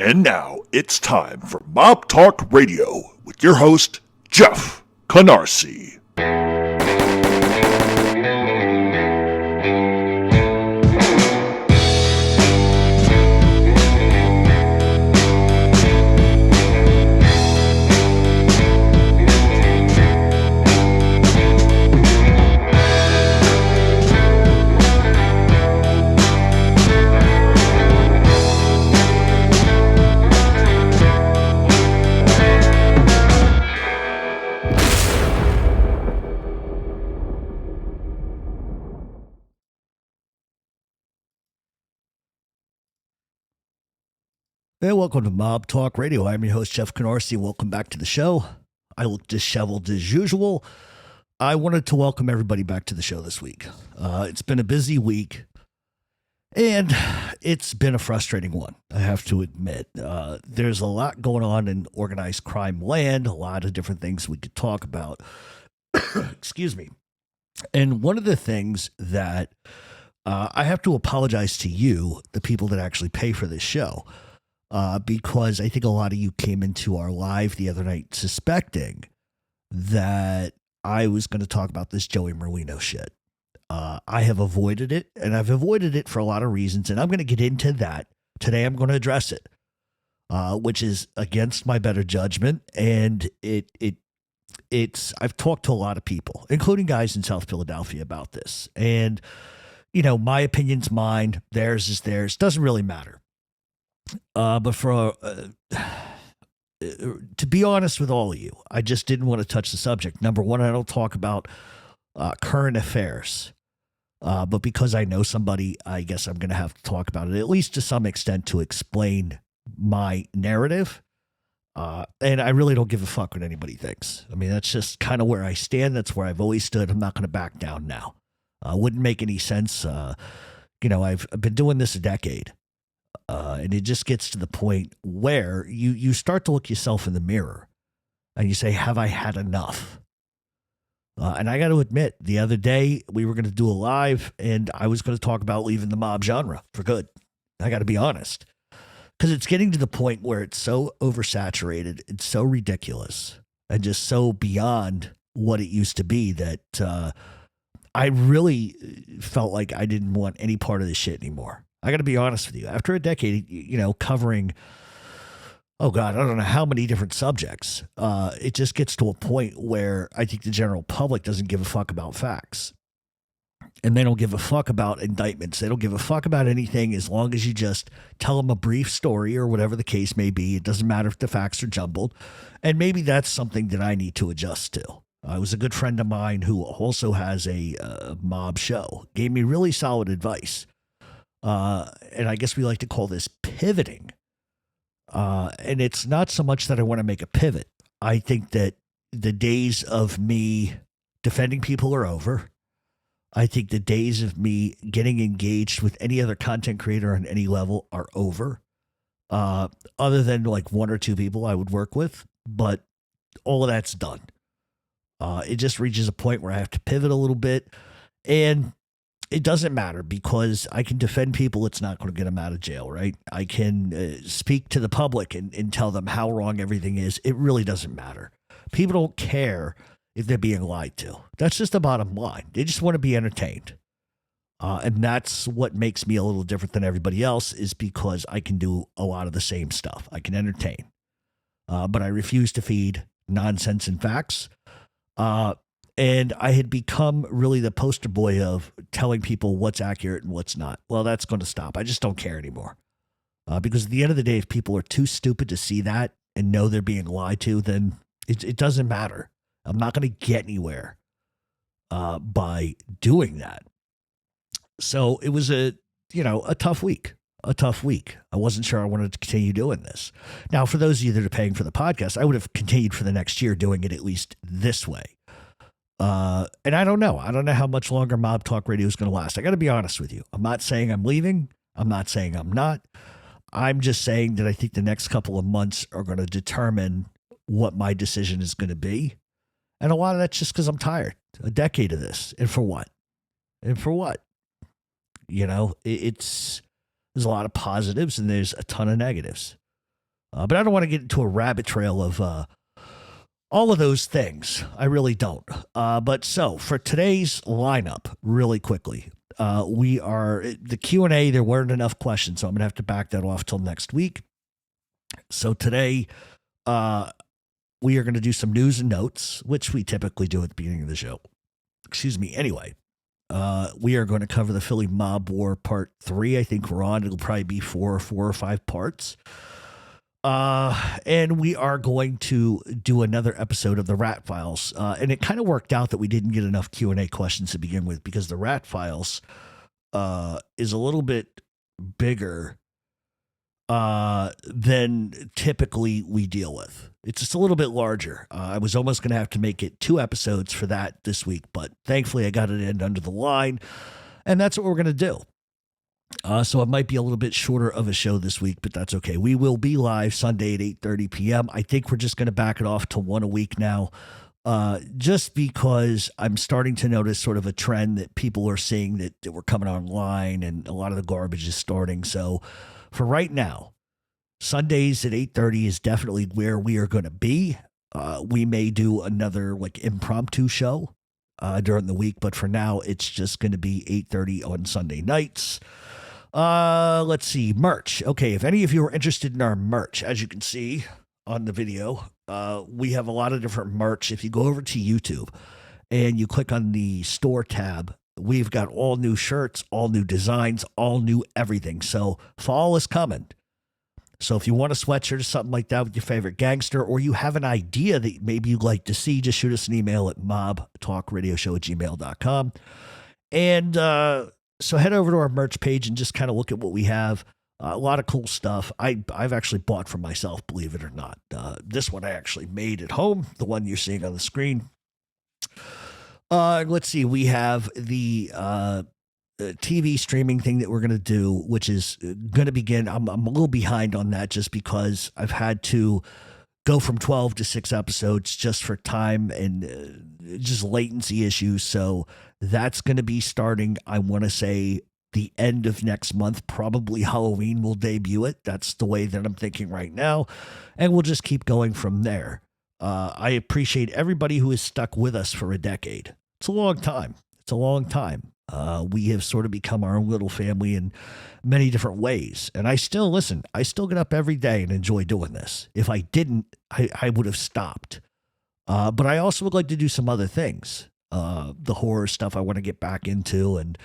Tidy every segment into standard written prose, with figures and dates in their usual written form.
And now it's time for Mob Talk Radio with your host, Jeff Canarsie. Hey, welcome to Mob Talk Radio. I'm your host, Jeff Canarsie. Welcome back to the show. I look disheveled as usual. I wanted to welcome everybody back to the show this week. It's been a busy week, and it's been a frustrating one, I have to admit. There's a lot going on in organized crime land, a lot of different things we could talk about. Excuse me. And one of the things that I have to apologize to you, the people that actually pay for this show, because I think a lot of you came into our live the other night suspecting that I was going to talk about this Joey Merlino shit. I have avoided it, and I've avoided it for a lot of reasons, and I'm going to get into that. Today I'm going to address it, which is against my better judgment, and it's I've talked to a lot of people, including guys in South Philadelphia, about this, and you know, my opinion's mine, theirs is theirs, doesn't really matter. But to be honest with all of you, I just didn't want to touch the subject. Number one, I don't talk about current affairs. But because I know somebody, I guess I'm going to have to talk about it, at least to some extent, to explain my narrative. And I really don't give a fuck what anybody thinks. I mean, that's just kind of where I stand. That's where I've always stood. I'm not going to back down now. Wouldn't make any sense. I've been doing this a decade. And it just gets to the point where you start to look yourself in the mirror and you say, have I had enough? And I got to admit, the other day we were going to do a live and I was going to talk about leaving the mob genre for good. I got to be honest, because it's getting to the point where it's so oversaturated. It's so ridiculous and just so beyond what it used to be that I really felt like I didn't want any part of this shit anymore. I got to be honest with you. After a decade, covering, oh God, I don't know how many different subjects, it just gets to a point where I think the general public doesn't give a fuck about facts. And they don't give a fuck about indictments. They don't give a fuck about anything as long as you just tell them a brief story or whatever the case may be. It doesn't matter if the facts are jumbled. And maybe that's something that I need to adjust to. I was a good friend of mine who also has a mob show, gave me really solid advice. And I guess we like to call this pivoting. And it's not so much that I want to make a pivot. I think that the days of me defending people are over. I think the days of me getting engaged with any other content creator on any level are over. Other than like one or two people I would work with, but all of that's done. It just reaches a point where I have to pivot a little bit, and it doesn't matter because I can defend people. It's not going to get them out of jail, right? I can speak to the public and tell them how wrong everything is. It really doesn't matter. People don't care if they're being lied to. That's just the bottom line. They just want to be entertained. And that's what makes me a little different than everybody else, is because I can do a lot of the same stuff. I can entertain. But I refuse to feed nonsense and facts. And I had become really the poster boy of telling people what's accurate and what's not. Well, that's going to stop. I just don't care anymore. Because at the end of the day, if people are too stupid to see that and know they're being lied to, then it doesn't matter. I'm not going to get anywhere by doing that. So it was a tough week. I wasn't sure I wanted to continue doing this. Now, for those of you that are paying for the podcast, I would have continued for the next year doing it at least this way. And I don't know. I don't know how much longer Mob Talk Radio is going to last. I got to be honest with you. I'm not saying I'm leaving. I'm not saying I'm not. I'm just saying that I think the next couple of months are going to determine what my decision is going to be. And a lot of that's just because I'm tired. A decade of this. And for what? You know, there's a lot of positives and there's a ton of negatives. But I don't want to get into a rabbit trail of all of those things. I really don't. But so for today's lineup, really quickly, we are the Q&A. There weren't enough questions, so I'm going to have to back that off till next week. So today, we are going to do some news and notes, which we typically do at the beginning of the show. Excuse me. Anyway, we are going to cover the Philly Mob War Part 3. I think we're on. It'll probably be four or five parts. And we are going to do another episode of the Rat Files. And it kind of worked out that we didn't get enough Q&A questions to begin with, because the Rat Files is a little bit bigger than typically we deal with. It's just a little bit larger. I was almost going to have to make it 2 episodes for that this week, but thankfully I got it in under the line, and that's what we're going to do. So it might be a little bit shorter of a show this week, but that's okay. We will be live Sunday at 8:30 p.m. I think we're just going to back it off to 1 a week now, just because I'm starting to notice sort of a trend that people are seeing that we're coming online and a lot of the garbage is starting. So for right now, Sundays at 8:30 is definitely where we are going to be. We may do another like impromptu show during the week, but for now, it's just going to be 8:30 on Sunday nights. Let's see, merch. Okay, if any of you are interested in our merch, as you can see on the video, we have a lot of different merch. If you go over to YouTube and you click on the store tab, we've got all new shirts, all new designs, all new everything. So fall is coming. So if you want a sweatshirt or something like that with your favorite gangster, or you have an idea that maybe you'd like to see, just shoot us an email at mobtalkradioshow@gmail.com. And so head over to our merch page and just kind of look at what we have. A lot of cool stuff. I've actually bought for myself, believe it or not. This one I actually made at home, the one you're seeing on the screen. Let's see. We have the TV streaming thing that we're going to do, which is going to begin. I'm a little behind on that just because I've had to go from 12 to 6 episodes just for time and just latency issues. So that's going to be starting, I want to say, the end of next month. Probably Halloween will debut it. That's the way that I'm thinking right now. And we'll just keep going from there. I appreciate everybody who has stuck with us for a decade. It's a long time. It's a long time. We have sort of become our own little family in many different ways. And I still listen. I still get up every day and enjoy doing this. If I didn't, I would have stopped. But I also would like to do some other things. The horror stuff I want to get back into. And,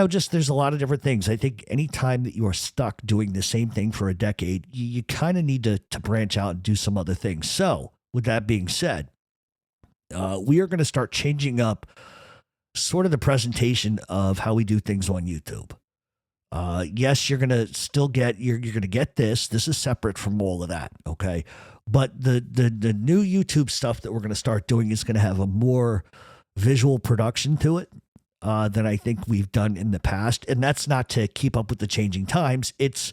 just there's a lot of different things. I think anytime that you are stuck doing the same thing for a decade, you kind of need to branch out and do some other things. So with that being said, we are going to start changing up sort of the presentation of how we do things on YouTube. Yes, you're going to still get, you're going to get this. This is separate from all of that. Okay. But the new YouTube stuff that we're going to start doing is going to have a more visual production to it than I think we've done in the past. And that's not to keep up with the changing times. It's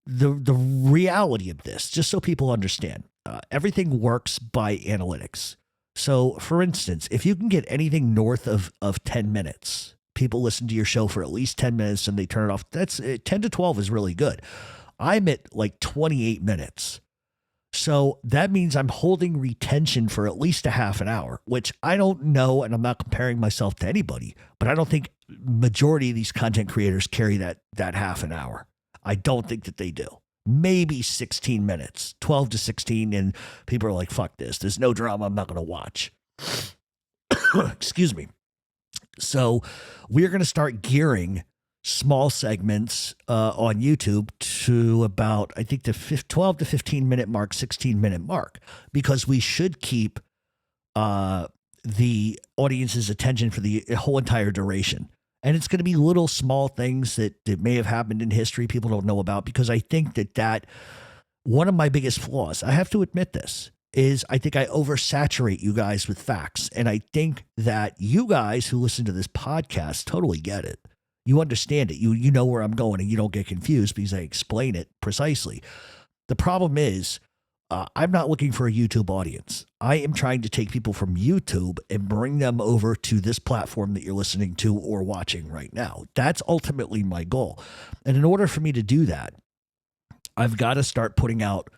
the reality of this, just so people understand. Everything works by analytics. So, for instance, if you can get anything north of 10 minutes, people listen to your show for at least 10 minutes and they turn it off. That's 10 to 12 is really good. I'm at like 28 minutes. So that means I'm holding retention for at least a half an hour, which I don't know, and I'm not comparing myself to anybody, but I don't think majority of these content creators carry that half an hour. I don't think that they do. Maybe 16 minutes, 12 to 16, and people are like, fuck this. There's no drama. I'm not going to watch. Excuse me. So we're going to start gearing small segments on YouTube to about, I think, the 12 to 15 minute mark, 16 minute mark, because we should keep the audience's attention for the whole entire duration. And it's going to be little small things that may have happened in history people don't know about, because I think that one of my biggest flaws, I have to admit this, is I think I oversaturate you guys with facts. And I think that you guys who listen to this podcast totally get it. You understand it. You know where I'm going and you don't get confused because I explain it precisely. The problem is I'm not looking for a YouTube audience. I am trying to take people from YouTube and bring them over to this platform that you're listening to or watching right now. That's ultimately my goal. And in order for me to do that, I've got to start putting out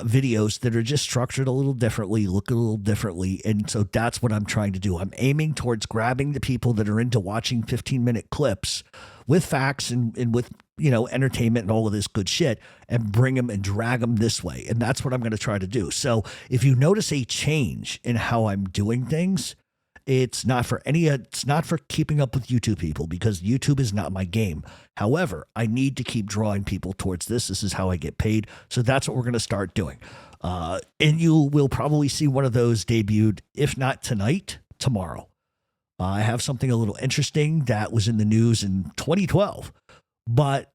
videos that are just structured a little differently, look a little differently. And so that's what I'm trying to do. I'm aiming towards grabbing the people that are into watching 15-minute clips with facts and with, entertainment and all of this good shit and bring them and drag them this way. And that's what I'm going to try to do. So if you notice a change in how I'm doing things, it's not for keeping up with YouTube people, because YouTube is not my game. However, I need to keep drawing people towards this. This is how I get paid. So that's what we're going to start doing. And you will probably see one of those debuted, if not tonight, tomorrow. I have something a little interesting that was in the news in 2012, but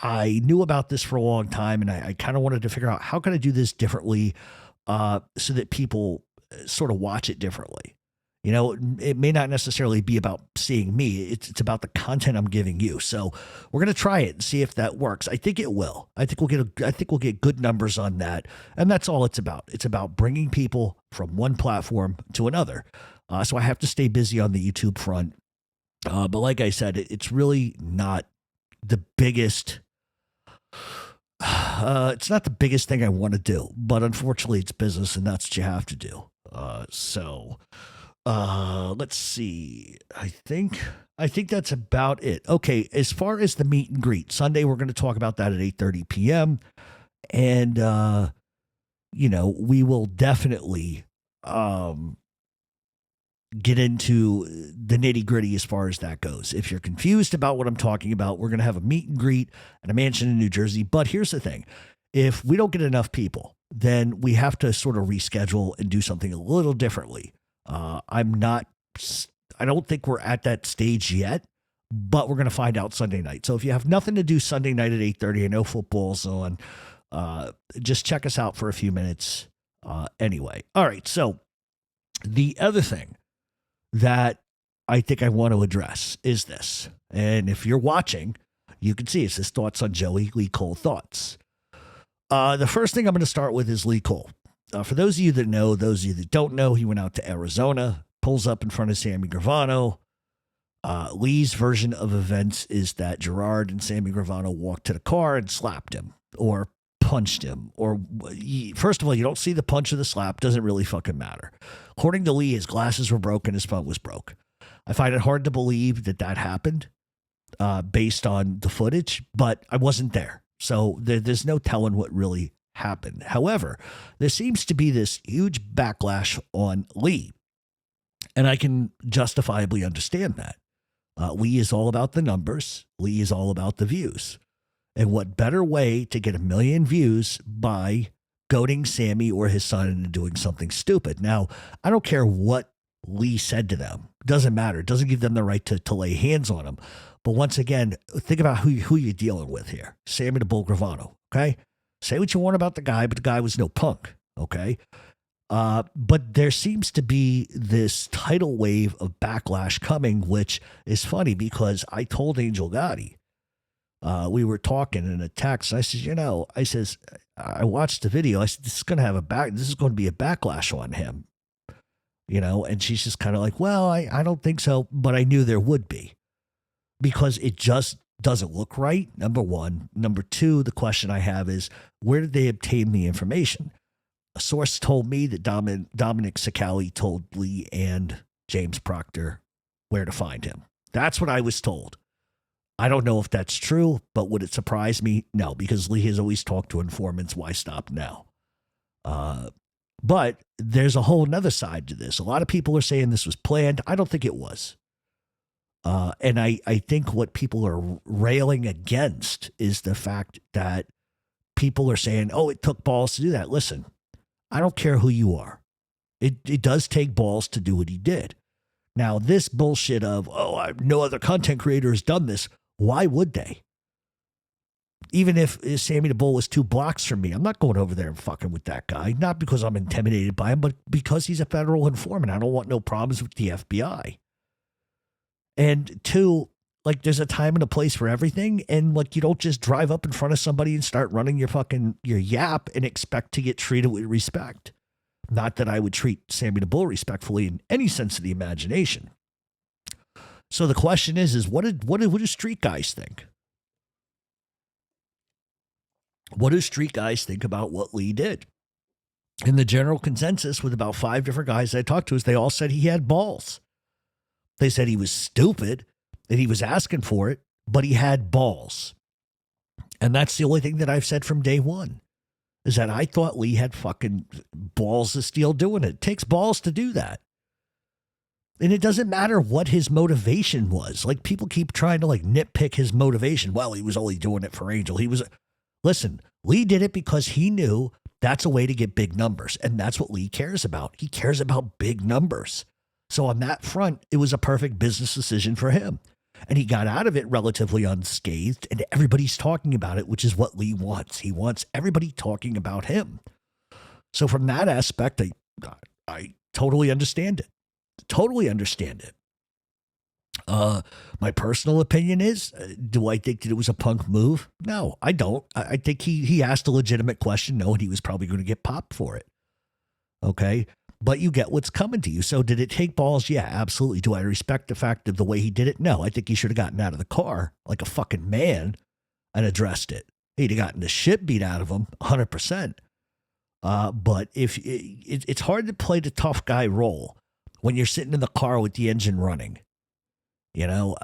I knew about this for a long time, and I kind of wanted to figure out how can I do this differently so that people sort of watch it differently. It may not necessarily be about seeing me. It's about the content I'm giving you. So we're going to try it and see if that works. I think it will. I think we'll get good numbers on that. And that's all it's about. It's about bringing people from one platform to another. So I have to stay busy on the YouTube front. But like I said, it's really not the biggest. It's not the biggest thing I want to do, but unfortunately it's business and that's what you have to do. Let's see. I think that's about it. Okay. As far as the meet and greet, Sunday, we're going to talk about that at 8:30 p.m. And, we will definitely, get into the nitty gritty as far as that goes. If you're confused about what I'm talking about, we're going to have a meet and greet at a mansion in New Jersey. But here's the thing. If we don't get enough people, then we have to sort of reschedule and do something a little differently. I don't think we're at that stage yet, but we're going to find out Sunday night. So if you have nothing to do Sunday night at 8:30, I know football's on, just check us out for a few minutes. Anyway. All right. So the other thing that I think I want to address is this. And if you're watching, you can see it's his thoughts on Joey Lee Cole thoughts. The first thing I'm going to start with is Lee Cole. For those of you that know, those of you that don't know, he went out to Arizona, pulls up in front of Sammy Gravano. Lee's version of events is that Gerard and Sammy Gravano walked to the car and slapped him or punched him. Or first of all, you don't see the punch or the slap. Doesn't really fucking matter. According to Lee, his glasses were broken. His phone was broke. I find it hard to believe that happened based on the footage, but I wasn't there. So there's no telling what really happened. However, there seems to be this huge backlash on Lee, and I can justifiably understand that. Lee is all about the numbers. Lee is all about the views. And what better way to get 1 million views by goading Sammy or his son into doing something stupid? Now, I don't care what Lee said to them. It doesn't matter. It doesn't give them the right to lay hands on him. But once again, think about who you're dealing with here. Sammy the Bull Gravano, okay? Say what you want about the guy, but the guy was no punk, okay? But there seems to be this tidal wave of backlash coming, which is funny because I told Angel Gotti, we were talking in a text. I said, I watched the video. I said, this is going to be a backlash on him, and she's just kind of like, well, I don't think so, but I knew there would be because it just doesn't look right. Number one. Number two, the question I have is, where did they obtain the information? A source told me that Dominic Sicali told Lee and James Proctor where to find him. That's what I was told. I don't know if that's true, but would it surprise me? No, because Lee has always talked to informants. Why stop now? But there's a whole nother side to this. A lot of people are saying this was planned. I don't think it was. And I think what people are railing against is the fact that people are saying, oh, it took balls to do that. Listen, I don't care who you are. It does take balls to do what he did. Now, this bullshit of, no other content creator has done this. Why would they? Even if Sammy the Bull was 2 blocks from me, I'm not going over there and fucking with that guy. Not because I'm intimidated by him, but because he's a federal informant. I don't want no problems with the FBI. And 2, there's a time and a place for everything. And you don't just drive up in front of somebody and start running your yap and expect to get treated with respect. Not that I would treat Sammy the Bull respectfully in any sense of the imagination. So the question is what do street guys think? what do street guys think about what Lee did? And the general consensus with about 5 different guys I talked to is they all said he had balls. They said he was stupid, that he was asking for it, but he had balls. And that's the only thing that I've said from day one, is that I thought Lee had fucking balls of steel doing it. It takes balls to do that. And it doesn't matter what his motivation was. Like, people keep trying to like nitpick his motivation. Well, he was only doing it for Angel. Listen, Lee did it because he knew that's a way to get big numbers. And that's what Lee cares about. He cares about big numbers. So on that front, it was a perfect business decision for him. And he got out of it relatively unscathed. And everybody's talking about it, which is what Lee wants. He wants everybody talking about him. So from that aspect, I totally understand it. Totally understand it. My personal opinion is, do I think that it was a punk move? No, I don't. I think he asked a legitimate question, knowing he was probably going to get popped for it. Okay. But you get what's coming to you. So did it take balls? Yeah, absolutely. Do I respect the fact of the way he did it? No, I think he should have gotten out of the car like a fucking man and addressed it. He'd have gotten the shit beat out of him 100%. But if it's hard to play the tough guy role when you're sitting in the car with the engine running, you know?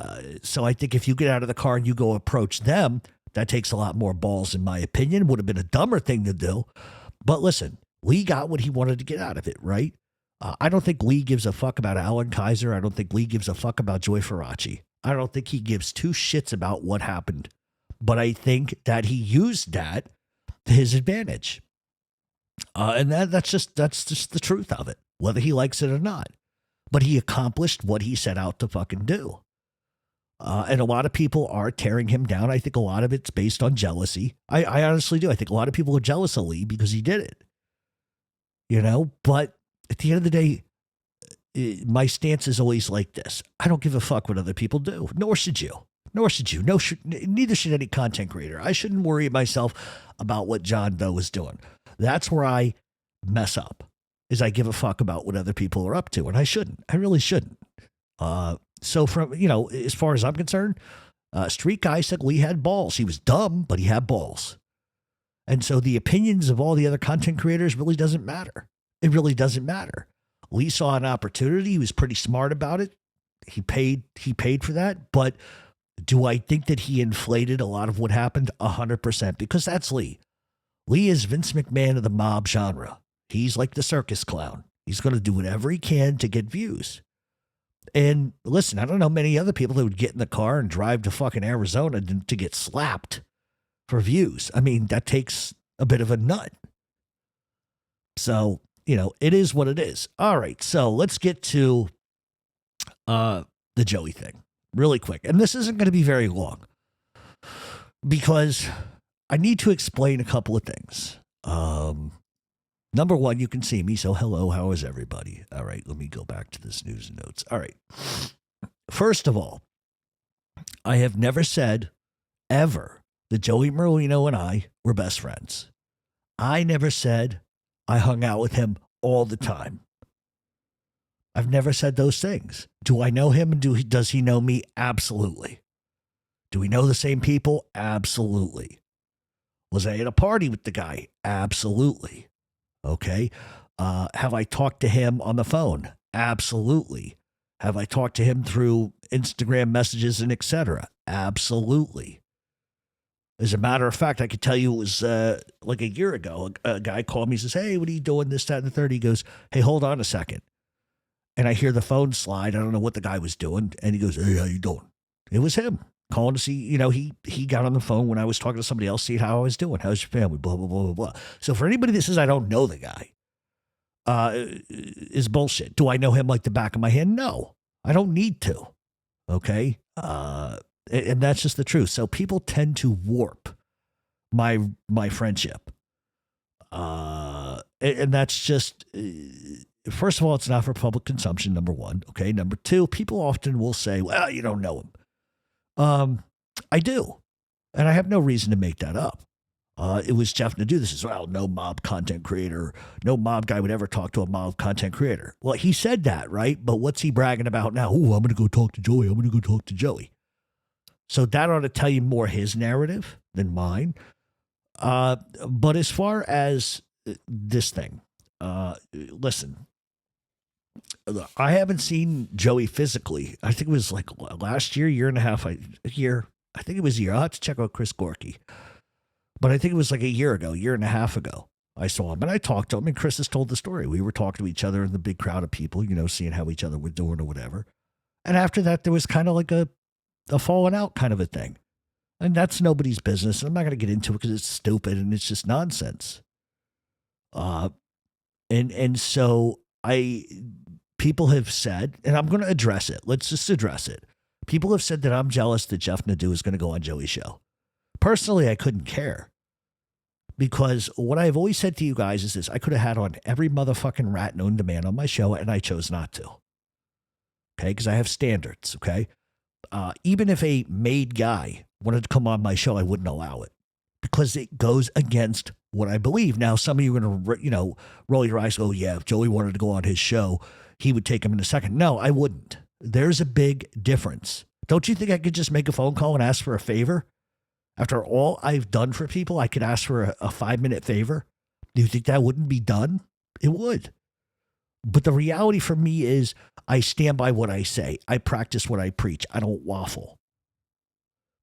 So I think if you get out of the car and you go approach them, that takes a lot more balls, in my opinion. Would have been a dumber thing to do. But listen, Lee got what he wanted to get out of it, right? I don't think Lee gives a fuck about Alan Kaiser. I don't think Lee gives a fuck about Joy Faraci. I don't think he gives 2 shits about what happened. But I think that he used that to his advantage. And that's just the truth of it, whether he likes it or not. But he accomplished what he set out to fucking do. And a lot of people are tearing him down. I think a lot of it's based on jealousy. I honestly do. I think a lot of people are jealous of Lee because he did it. You know, but at the end of the day, my stance is always like this. I don't give a fuck what other people do, nor should you. Nor should you. Neither should any content creator. I shouldn't worry myself about what John Doe is doing. That's where I mess up, is I give a fuck about what other people are up to, and I shouldn't. I really shouldn't. So from, as far as I'm concerned, Street Guy said Lee had balls. He was dumb, but he had balls. And so the opinions of all the other content creators really doesn't matter. It really doesn't matter. Lee saw an opportunity. He was pretty smart about it. He paid for that. But do I think that he inflated a lot of what happened? 100%, because that's Lee. Lee is Vince McMahon of the mob genre. He's like the circus clown. He's going to do whatever he can to get views. And listen, I don't know many other people that would get in the car and drive to fucking Arizona to get slapped for views. I mean, that takes a bit of a nut. So, it is what it is. All right, so let's get to the Joey thing really quick. And this isn't going to be very long because I need to explain a couple of things. Number one, you can see me. So hello, how is everybody? All right, let me go back to this news and notes. All right. First of all, I have never said ever that Joey Merlino and I were best friends. I never said I hung out with him all the time. I've never said those things. Do I know him and does he know me? Absolutely. Do we know the same people? Absolutely. Was I at a party with the guy? Absolutely. Okay. Have I talked to him on the phone? Absolutely. Have I talked to him through Instagram messages and etc.? Absolutely. As a matter of fact, I could tell you it was like a year ago. A guy called me and says, "Hey, what are you doing this, that, and the third?" He goes, "Hey, hold on a second." And I hear the phone slide. I don't know what the guy was doing. And he goes, "Hey, how you doing?" It was him calling to see, he got on the phone when I was talking to somebody else, see how I was doing. How's your family? Blah, blah, blah, blah, blah. So for anybody that says I don't know the guy, is bullshit. Do I know him like the back of my hand? No, I don't need to. Okay. And that's just the truth. So people tend to warp my friendship. And that's just, first of all, it's not for public consumption, number one. Okay. Number two, people often will say, "Well, you don't know him." I do. And I have no reason to make that up. It was Jeff Nadeau. This is, well, no mob content creator, no mob guy would ever talk to a mob content creator. Well, he said that, right? But what's he bragging about now? "Oh, I'm going to go talk to Joey. I'm going to go talk to Joey." So that ought to tell you more his narrative than mine. But as far as this thing, listen, I haven't seen Joey physically. I think it was like last year and a half, a year. I think it was a year. I'll have to check out Chris Gorky. But I think it was like a year and a half ago. I saw him and I talked to him, and Chris has told the story. We were talking to each other in the big crowd of people, seeing how each other were doing or whatever. And after that, there was kind of like a falling out kind of a thing. And that's nobody's business. And I'm not going to get into it because it's stupid and it's just nonsense. And so people have said, and I'm going to address it. Let's just address it. People have said that I'm jealous that Jeff Nadeau is going to go on Joey's show. Personally, I couldn't care. Because what I've always said to you guys is this: I could have had on every motherfucking rat known to man on my show, and I chose not to. Okay, because I have standards. Okay, even if a made guy wanted to come on my show, I wouldn't allow it because it goes against what I believe. Now, some of you are going to, roll your eyes. Oh yeah, if Joey wanted to go on his show, he would take him in a second. No, I wouldn't. There's a big difference. Don't you think I could just make a phone call and ask for a favor? After all I've done for people, I could ask for a 5-minute favor. Do you think that wouldn't be done? It would. But the reality for me is I stand by what I say. I practice what I preach. I don't waffle.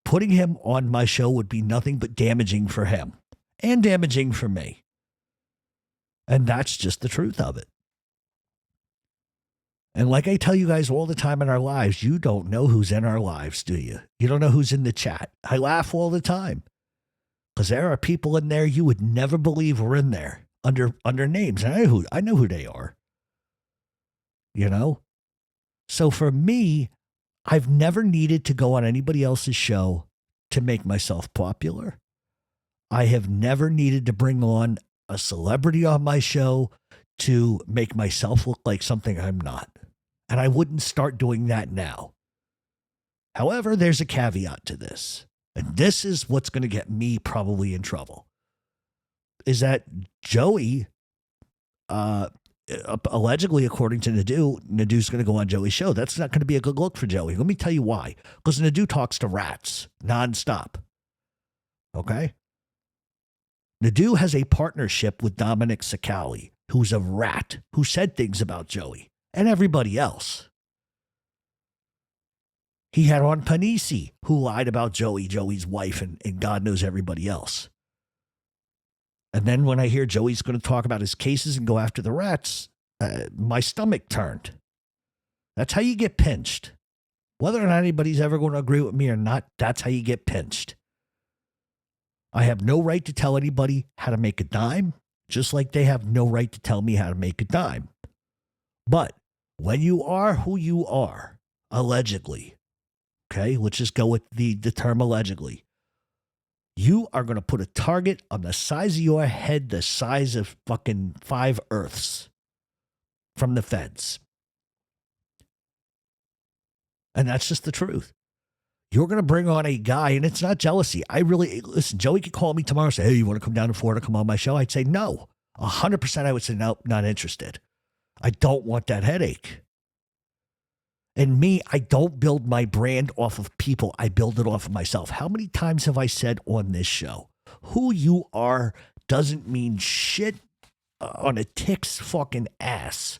Putting him on my show would be nothing but damaging for him and damaging for me. And that's just the truth of it. And like I tell you guys all the time in our lives, you don't know who's in our lives, do you? You don't know who's in the chat. I laugh all the time because there are people in there you would never believe were in there under names. And I know who they are. So for me, I've never needed to go on anybody else's show to make myself popular. I have never needed to bring on a celebrity on my show to make myself look like something I'm not. And I wouldn't start doing that now. However, there's a caveat to this. And this is what's going to get me probably in trouble. Is that Joey, allegedly, according to Nadeau's going to go on Joey's show. That's not going to be a good look for Joey. Let me tell you why. Because Nadeau talks to rats nonstop. Okay? Nadeau has a partnership with Dominic Sicali, who's a rat, who said things about Joey and everybody else. He had on Panisi, who lied about Joey's wife, and God knows everybody else. And then when I hear Joey's going to talk about his cases and go after the rats, my stomach turned. That's how you get pinched. Whether or not anybody's ever going to agree with me or not, that's how you get pinched. I have no right to tell anybody how to make a dime, just like they have no right to tell me how to make a dime. But when you are who you are, allegedly, okay, let's just go with the term allegedly, you are going to put a target on the size of your head, the size of fucking 5 Earths from the feds. And that's just the truth. You're going to bring on a guy, and it's not jealousy. Listen, Joey could call me tomorrow and say, hey, you want to come down to Florida, come on my show? I'd say no. 100% I would say, no, not interested. I don't want that headache. And me, I don't build my brand off of people. I build it off of myself. How many times have I said on this show, who you are doesn't mean shit on a tick's fucking ass.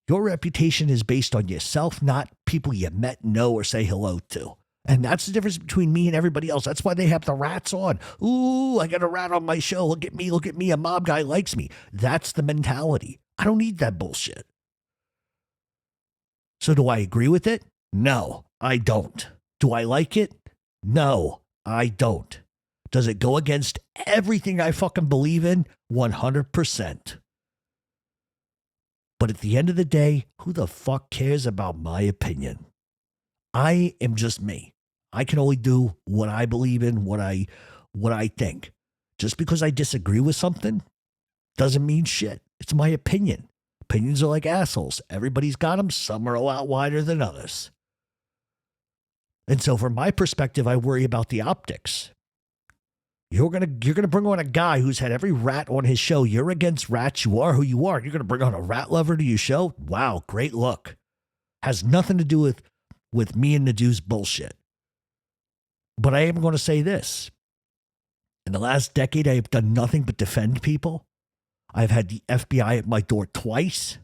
Your reputation is based on yourself, not people you met, know, or say hello to. And that's the difference between me and everybody else. That's why they have the rats on. Ooh, I got a rat on my show. Look at me. A mob guy likes me. That's the mentality. I don't need that bullshit. So do I agree with it? No, I don't. Do I like it? No, I don't. Does it go against everything I fucking believe in? 100%. But at the end of the day, who the fuck cares about my opinion? I am just me. I can only do what I believe in, what I think. Just because I disagree with something doesn't mean shit. It's my opinion. Opinions are like assholes. Everybody's got them. Some are a lot wider than others. And so from my perspective, I worry about the optics. You're gonna bring on a guy who's had every rat on his show. You're against rats. You are who you are. You're gonna bring on a rat lover to your show? Wow, great look. Has nothing to do with me and Nadeau's bullshit. But I am going to say this, and the last decade, I have done nothing but defend people. I've had the FBI at my door twice.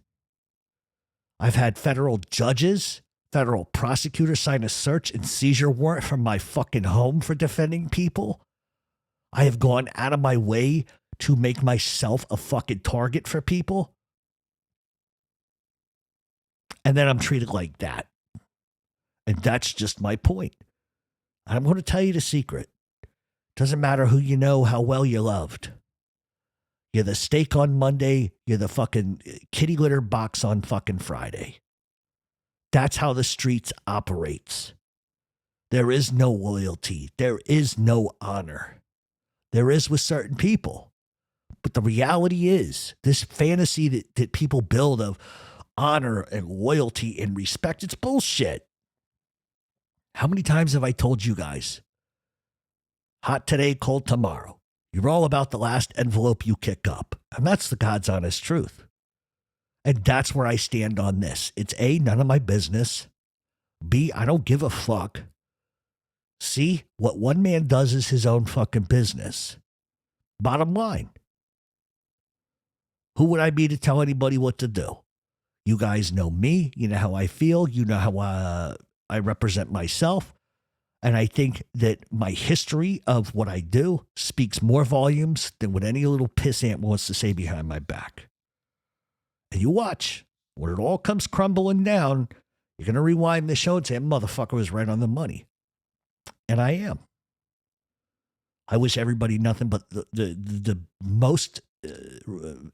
I've had federal judges, federal prosecutors sign a search and seizure warrant from my fucking home for defending people. I have gone out of my way to make myself a fucking target for people. And then I'm treated like that. And that's just my point. And I'm going to tell you the secret. Doesn't matter who you know, how well you're loved. You're the steak on Monday. You're the fucking kitty litter box on fucking Friday. That's how the streets operates. There is no loyalty. There is no honor. There is with certain people. But the reality is, this fantasy that people build of honor and loyalty and respect, it's bullshit. How many times have I told you guys? Hot today, cold tomorrow. You're all about the last envelope you kick up. And that's the God's honest truth. And that's where I stand on this. It's A, none of my business. B, I don't give a fuck. C, what one man does is his own fucking business. Bottom line. Who would I be to tell anybody what to do? You guys know me. You know how I feel. You know how I represent myself. And I think that my history of what I do speaks more volumes than what any little pissant wants to say behind my back. And you watch. When it all comes crumbling down, you're going to rewind the show and say, motherfucker was right on the money. And I am. I wish everybody nothing but the most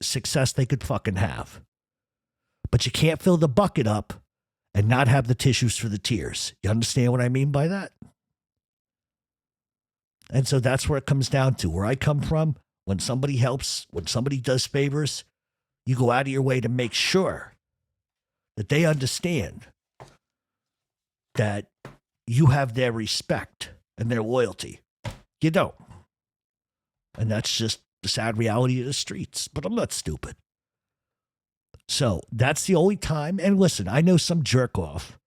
success they could fucking have. But you can't fill the bucket up and not have the tissues for the tears. You understand what I mean by that? And so that's where it comes down to. Where I come from, when somebody helps, when somebody does favors, you go out of your way to make sure that they understand that you have their respect and their loyalty. You don't. And that's just the sad reality of the streets. But I'm not stupid. So that's the only time. And listen, I know some jerk off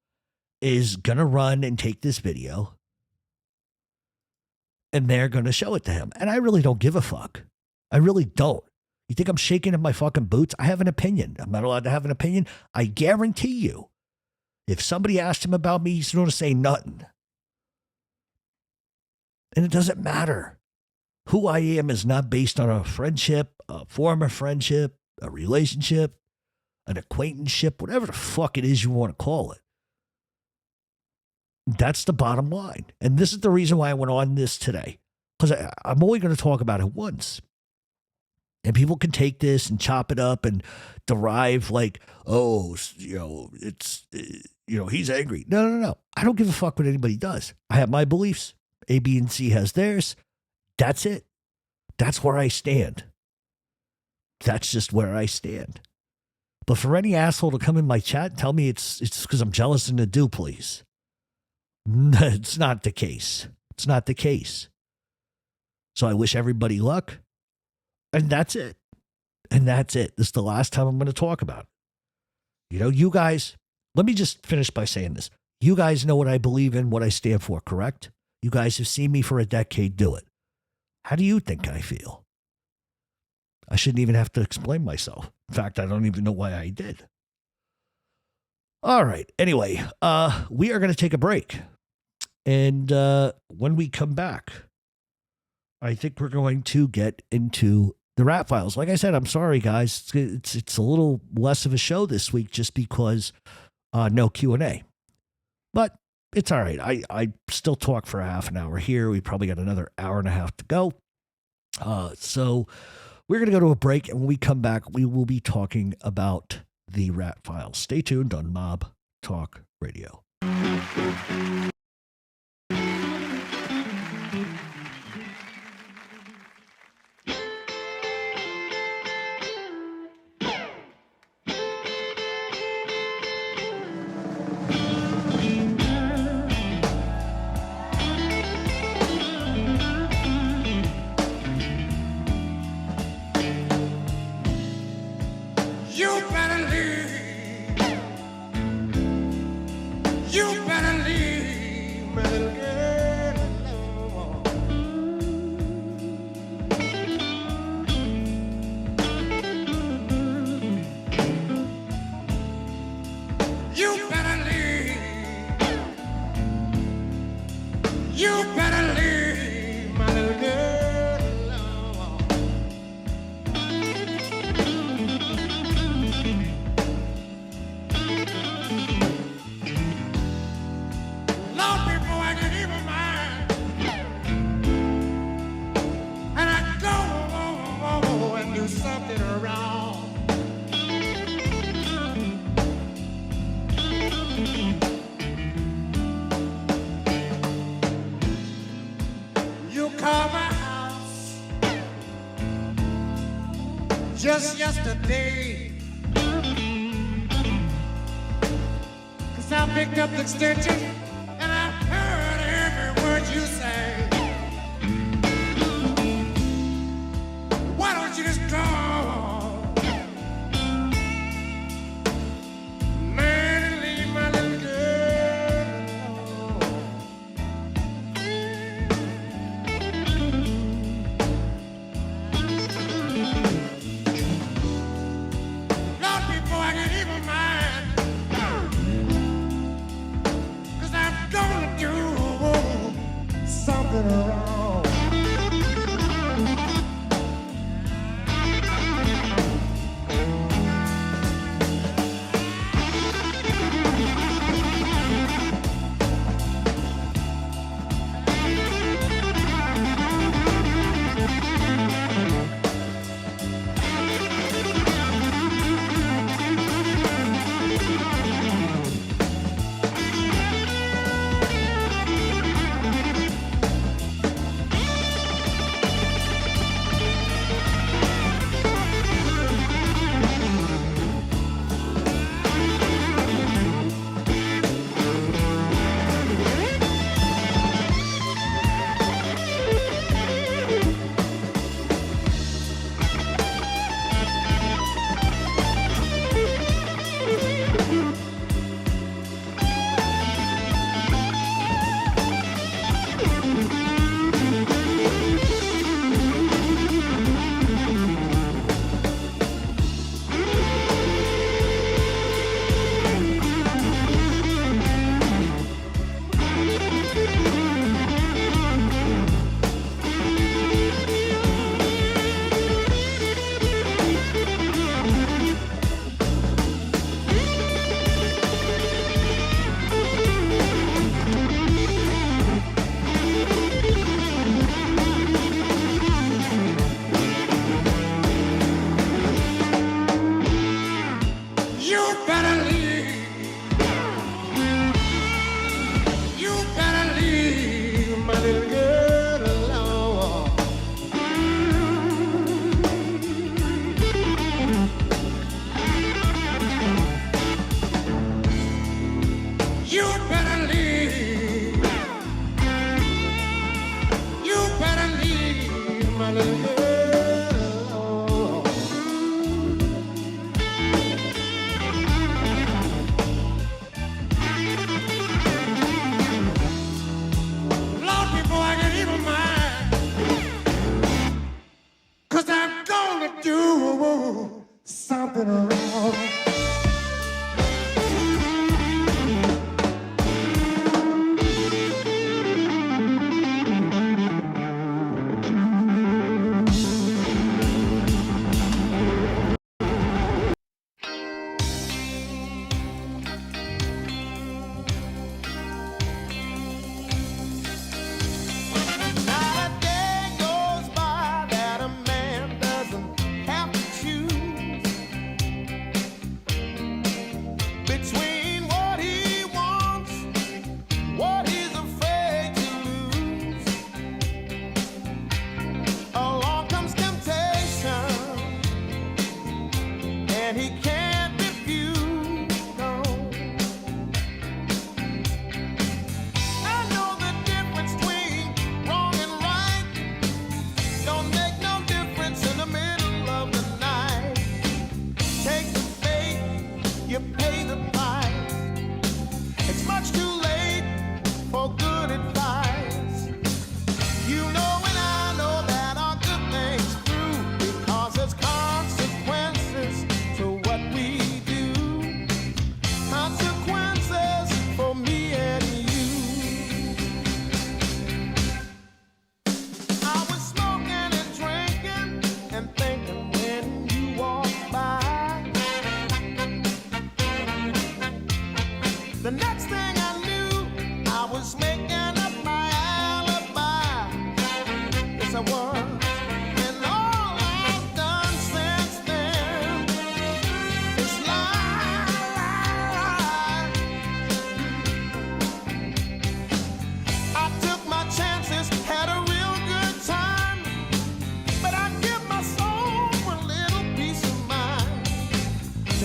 is going to run and take this video and they're going to show it to him. And I really don't give a fuck. I really don't. You think I'm shaking in my fucking boots? I have an opinion. I'm not allowed to have an opinion. I guarantee you, if somebody asked him about me, he's going to say nothing. And it doesn't matter. Who I am is not based on a friendship, a former friendship, a relationship, an acquaintanceship, whatever the fuck it is you want to call it. That's the bottom line. And this is the reason why I went on this today. Because I'm only going to talk about it once. And people can take this and chop it up and derive like, oh, it's, he's angry. No. I don't give a fuck what anybody does. I have my beliefs. A, B, and C has theirs. That's it. That's where I stand. That's just where I stand. But for any asshole to come in my chat and tell me it's because I'm jealous and to do, please. It's not the case. It's not the case. So I wish everybody luck. And that's it. And that's it. This is the last time I'm going to talk about it. You guys, let me just finish by saying this. You guys know what I believe in, what I stand for, correct? You guys have seen me for a decade do it. How do you think I feel? I shouldn't even have to explain myself. In fact, I don't even know why I did. All right. Anyway, we are going to take a break. And when we come back, I think we're going to get into the Rat Files. Like I said, I'm sorry, guys. It's a little less of a show this week just because no Q&A. But it's all right. I still talk for a half an hour here. We probably got another hour and a half to go. So we're going to go to a break. And when we come back, we will be talking about the Rat Files. Stay tuned on Mob Talk Radio. You better leave. just yesterday. 'Cause I picked up the extension and I heard every word you say. Why don't you just draw, man, and leave my little girl alone? Lord, before I get even mine, 'cause I'm gonna do something wrong. Something wrong.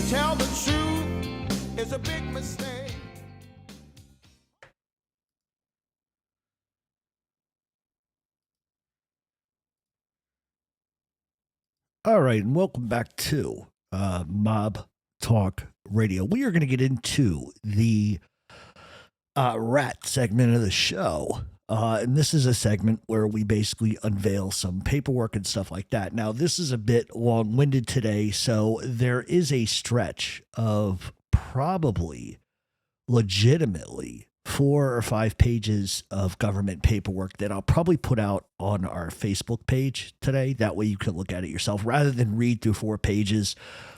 tell the truth is a big mistake. All right, and welcome back to Mob Talk Radio. We are going to get into the rat segment of the show. And this is a segment where we basically unveil some paperwork and stuff like that. Now, this is a bit long-winded today, so there is a stretch of probably legitimately 4 or 5 pages of government paperwork that I'll probably put out on our Facebook page today. That way you can look at it yourself rather than read through 4 pages,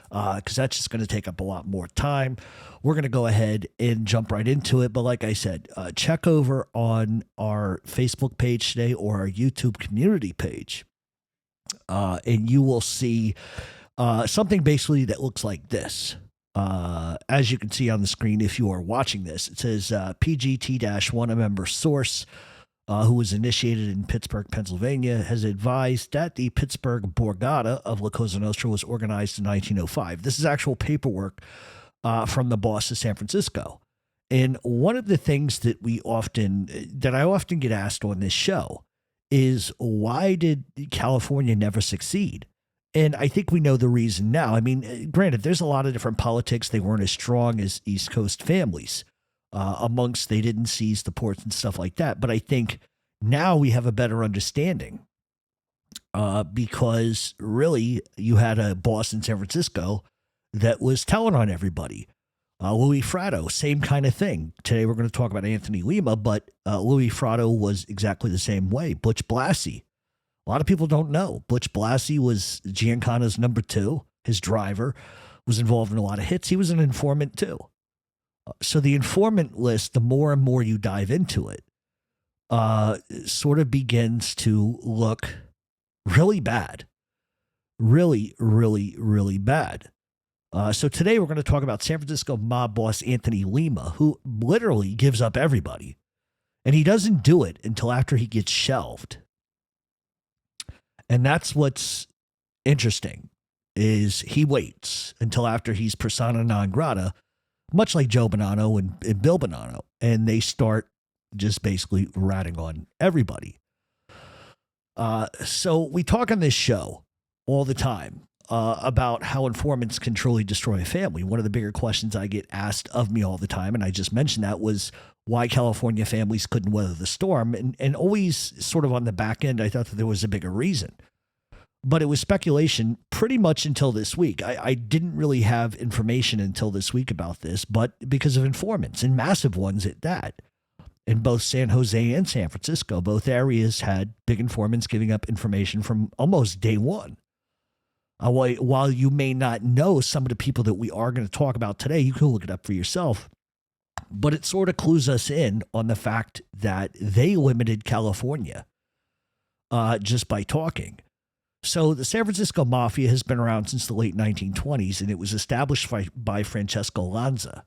because that's just going to take up a lot more time. We're going to go ahead and jump right into it. But like I said, check over on our Facebook page today or our YouTube community page, and you will see something basically that looks like this. As you can see on the screen, if you are watching this, it says PGT-1, a member source who was initiated in Pittsburgh, Pennsylvania, has advised that the Pittsburgh Borgata of La Cosa Nostra was organized in 1905. This is actual paperwork from the boss of San Francisco. And one of the things that I often get asked on this show is, why did California never succeed? And I think we know the reason now. I mean, granted, there's a lot of different politics. They weren't as strong as East Coast families. They didn't seize the ports and stuff like that. But I think now we have a better understanding because really you had a boss in San Francisco that was telling on everybody. Louis Fratto, same kind of thing. Today we're going to talk about Anthony Lima, but Louis Fratto was exactly the same way. Butch Blassie. A lot of people don't know. Butch Blassie was Giancana's number 2. His driver was involved in a lot of hits. He was an informant too. So the informant list, the more and more you dive into it, sort of begins to look really bad. Really, really, really bad. So today we're going to talk about San Francisco mob boss Anthony Lima, who literally gives up everybody. And he doesn't do it until after he gets shelved. And that's what's interesting, is he waits until after he's persona non grata, much like Joe Bonanno and Bill Bonanno, and they start just basically ratting on everybody. So we talk on this show all the time about how informants can truly destroy a family. One of the bigger questions I get asked of me all the time, and I just mentioned that, was why California families couldn't weather the storm. And always sort of on the back end, I thought that there was a bigger reason. But it was speculation pretty much until this week. I didn't really have information until this week about this, but because of informants, and massive ones at that. In both San Jose and San Francisco, both areas had big informants giving up information from almost day one. While you may not know some of the people that we are going to talk about today, you can look it up for yourself. But it sort of clues us in on the fact that they limited California just by talking. So the San Francisco Mafia has been around since the late 1920s, and it was established by Francesco Lanza.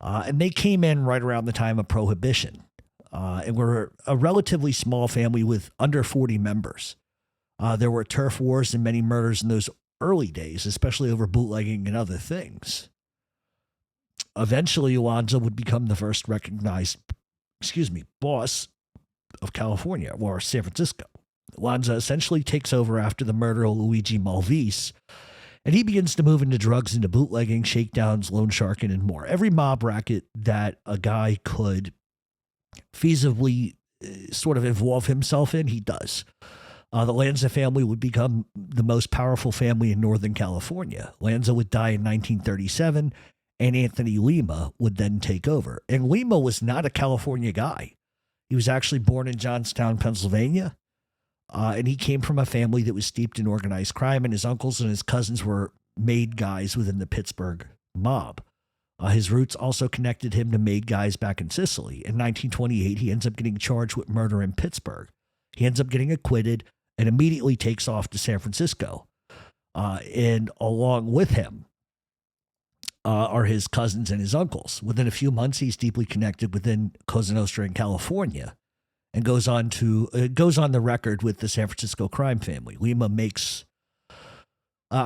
And they came in right around the time of Prohibition. And were a relatively small family with under 40 members. There were turf wars and many murders in those early days, especially over bootlegging and other things. Eventually, Lanza would become the first recognized, boss of California, or San Francisco. Lanza essentially takes over after the murder of Luigi Malvise, and he begins to move into drugs, into bootlegging, shakedowns, loan sharking, and more. Every mob racket that a guy could feasibly sort of involve himself in, he does. The Lanza family would become the most powerful family in Northern California. Lanza would die in 1937, and Anthony Lima would then take over. And Lima was not a California guy. He was actually born in Johnstown, Pennsylvania, and he came from a family that was steeped in organized crime, and his uncles and his cousins were made guys within the Pittsburgh mob. His roots also connected him to made guys back in Sicily. In 1928, he ends up getting charged with murder in Pittsburgh. He ends up getting acquitted and immediately takes off to San Francisco. And along with him are his cousins and his uncles. Within a few months, he's deeply connected within Cosa Nostra in California, and goes on the record with the San Francisco crime family. Lima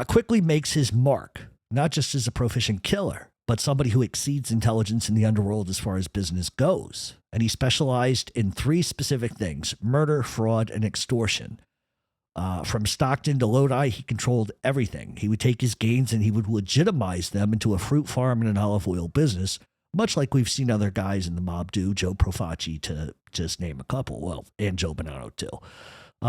quickly makes his mark, not just as a proficient killer, but somebody who exceeds intelligence in the underworld as far as business goes. And he specialized in 3 specific things: murder, fraud, and extortion. From Stockton to Lodi, he controlled everything. He would take his gains and he would legitimize them into a fruit farm and an olive oil business, much like we've seen other guys in the mob do, Joe Profaci to just name a couple, well, and Joe Bonanno too.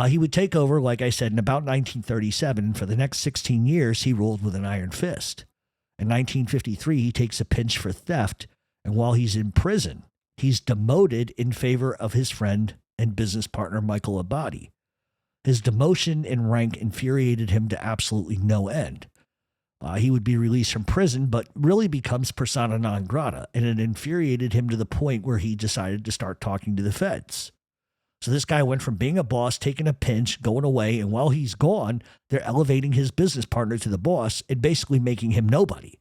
He would take over, like I said, in about 1937. For the next 16 years, he ruled with an iron fist. In 1953, he takes a pinch for theft, and while he's in prison, he's demoted in favor of his friend and business partner, Michael Abadi. His demotion in rank infuriated him to absolutely no end. He would be released from prison, but really becomes persona non grata, and it infuriated him to the point where he decided to start talking to the feds. So this guy went from being a boss, taking a pinch, going away, and while he's gone, they're elevating his business partner to the boss and basically making him nobody.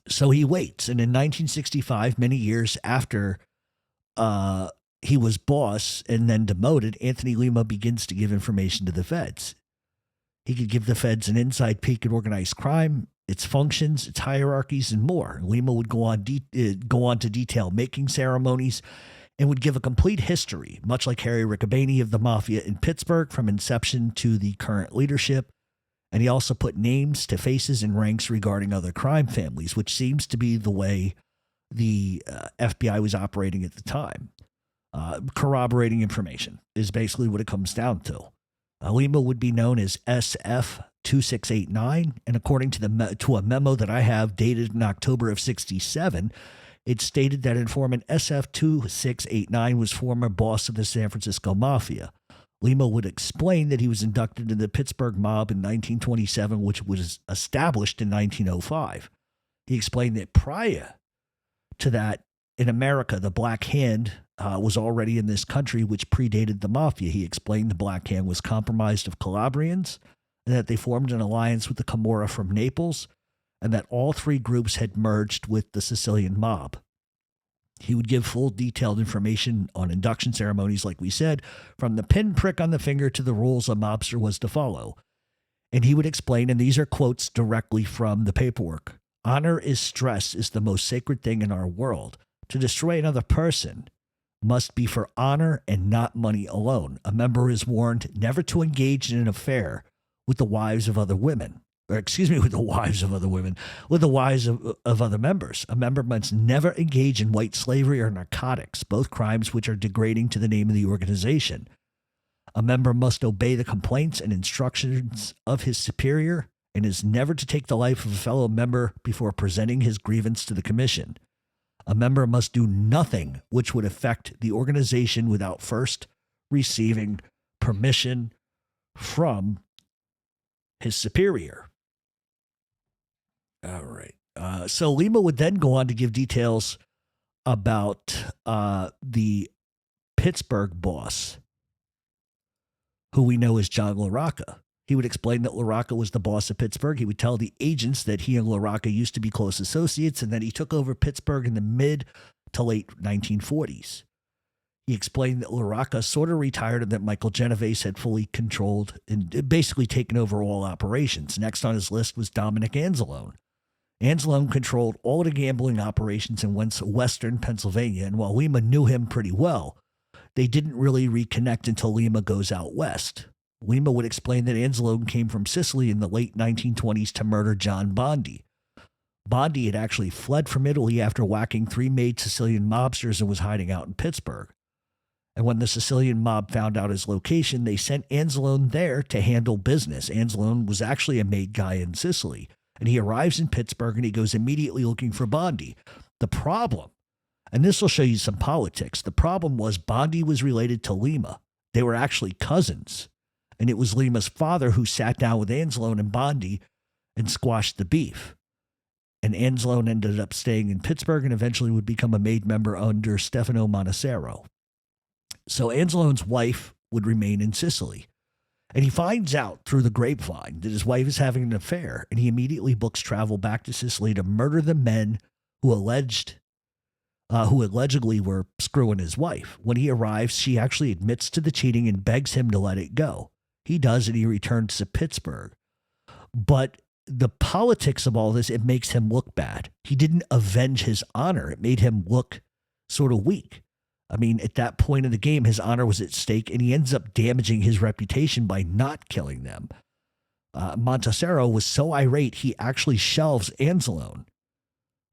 So he waits, and in 1965, many years after he was boss and then demoted, Anthony Lima begins to give information to the feds. He could give the feds an inside peek at organized crime, its functions, its hierarchies, and more. Lima would go on to detail making ceremonies and would give a complete history, much like Harry Riccobene of the Mafia in Pittsburgh, from inception to the current leadership. And he also put names to faces and ranks regarding other crime families, which seems to be the way the FBI was operating at the time. Corroborating information is basically what it comes down to. Lima would be known as SF2689, and according to a memo that I have dated in October of 67, it stated that informant SF2689 was former boss of the San Francisco Mafia. Lima would explain that he was inducted into the Pittsburgh mob in 1927, which was established in 1905. He explained that prior to that, in America, the Black Hand was already in this country, which predated the Mafia. He explained the Black Hand was comprised of Calabrians, and that they formed an alliance with the Camorra from Naples, and that all 3 groups had merged with the Sicilian mob. He would give full detailed information on induction ceremonies, like we said, from the pinprick on the finger to the rules a mobster was to follow. And he would explain, and these are quotes directly from the paperwork: honor is stress is the most sacred thing in our world. To destroy another person must be for honor and not money alone. A member is warned never to engage in an affair with the wives of other women. With the wives of other women, with the wives of other members. A member must never engage in white slavery or narcotics, both crimes which are degrading to the name of the organization. A member must obey the complaints and instructions of his superior and is never to take the life of a fellow member before presenting his grievance to the commission. A member must do nothing which would affect the organization without first receiving permission from his superior. All right. So Lima would then go on to give details about the Pittsburgh boss, who we know as John LaRocca. He would explain that LaRocca was the boss of Pittsburgh. He would tell the agents that he and LaRocca used to be close associates and that he took over Pittsburgh in the mid to late 1940s. He explained that LaRocca sort of retired and that Michael Genovese had fully controlled and basically taken over all operations. Next on his list was Dominic Anzalone. Anzalone controlled all the gambling operations in western Pennsylvania, and while Lima knew him pretty well, they didn't really reconnect until Lima goes out west. Lima would explain that Anzalone came from Sicily in the late 1920s to murder John Bondi. Bondi had actually fled from Italy after whacking 3 made Sicilian mobsters and was hiding out in Pittsburgh. And when the Sicilian mob found out his location, they sent Anzalone there to handle business. Anzalone was actually a made guy in Sicily, and he arrives in Pittsburgh and he goes immediately looking for Bondi. The problem, and this will show you some politics, the problem was Bondi was related to Lima. They were actually cousins. And it was Lima's father who sat down with Anzalone and Bondi and squashed the beef. And Anzalone ended up staying in Pittsburgh and eventually would become a made member under Stefano Monacero. So Anzalone's wife would remain in Sicily. And he finds out through the grapevine that his wife is having an affair, and he immediately books travel back to Sicily to murder the men who allegedly were screwing his wife. When he arrives, she actually admits to the cheating and begs him to let it go. He does, and he returns to Pittsburgh. But the politics of all this, it makes him look bad. He didn't avenge his honor. It made him look sort of weak. I mean, at that point in the game, his honor was at stake, and he ends up damaging his reputation by not killing them. Montasero was so irate, he actually shelves Anzalone.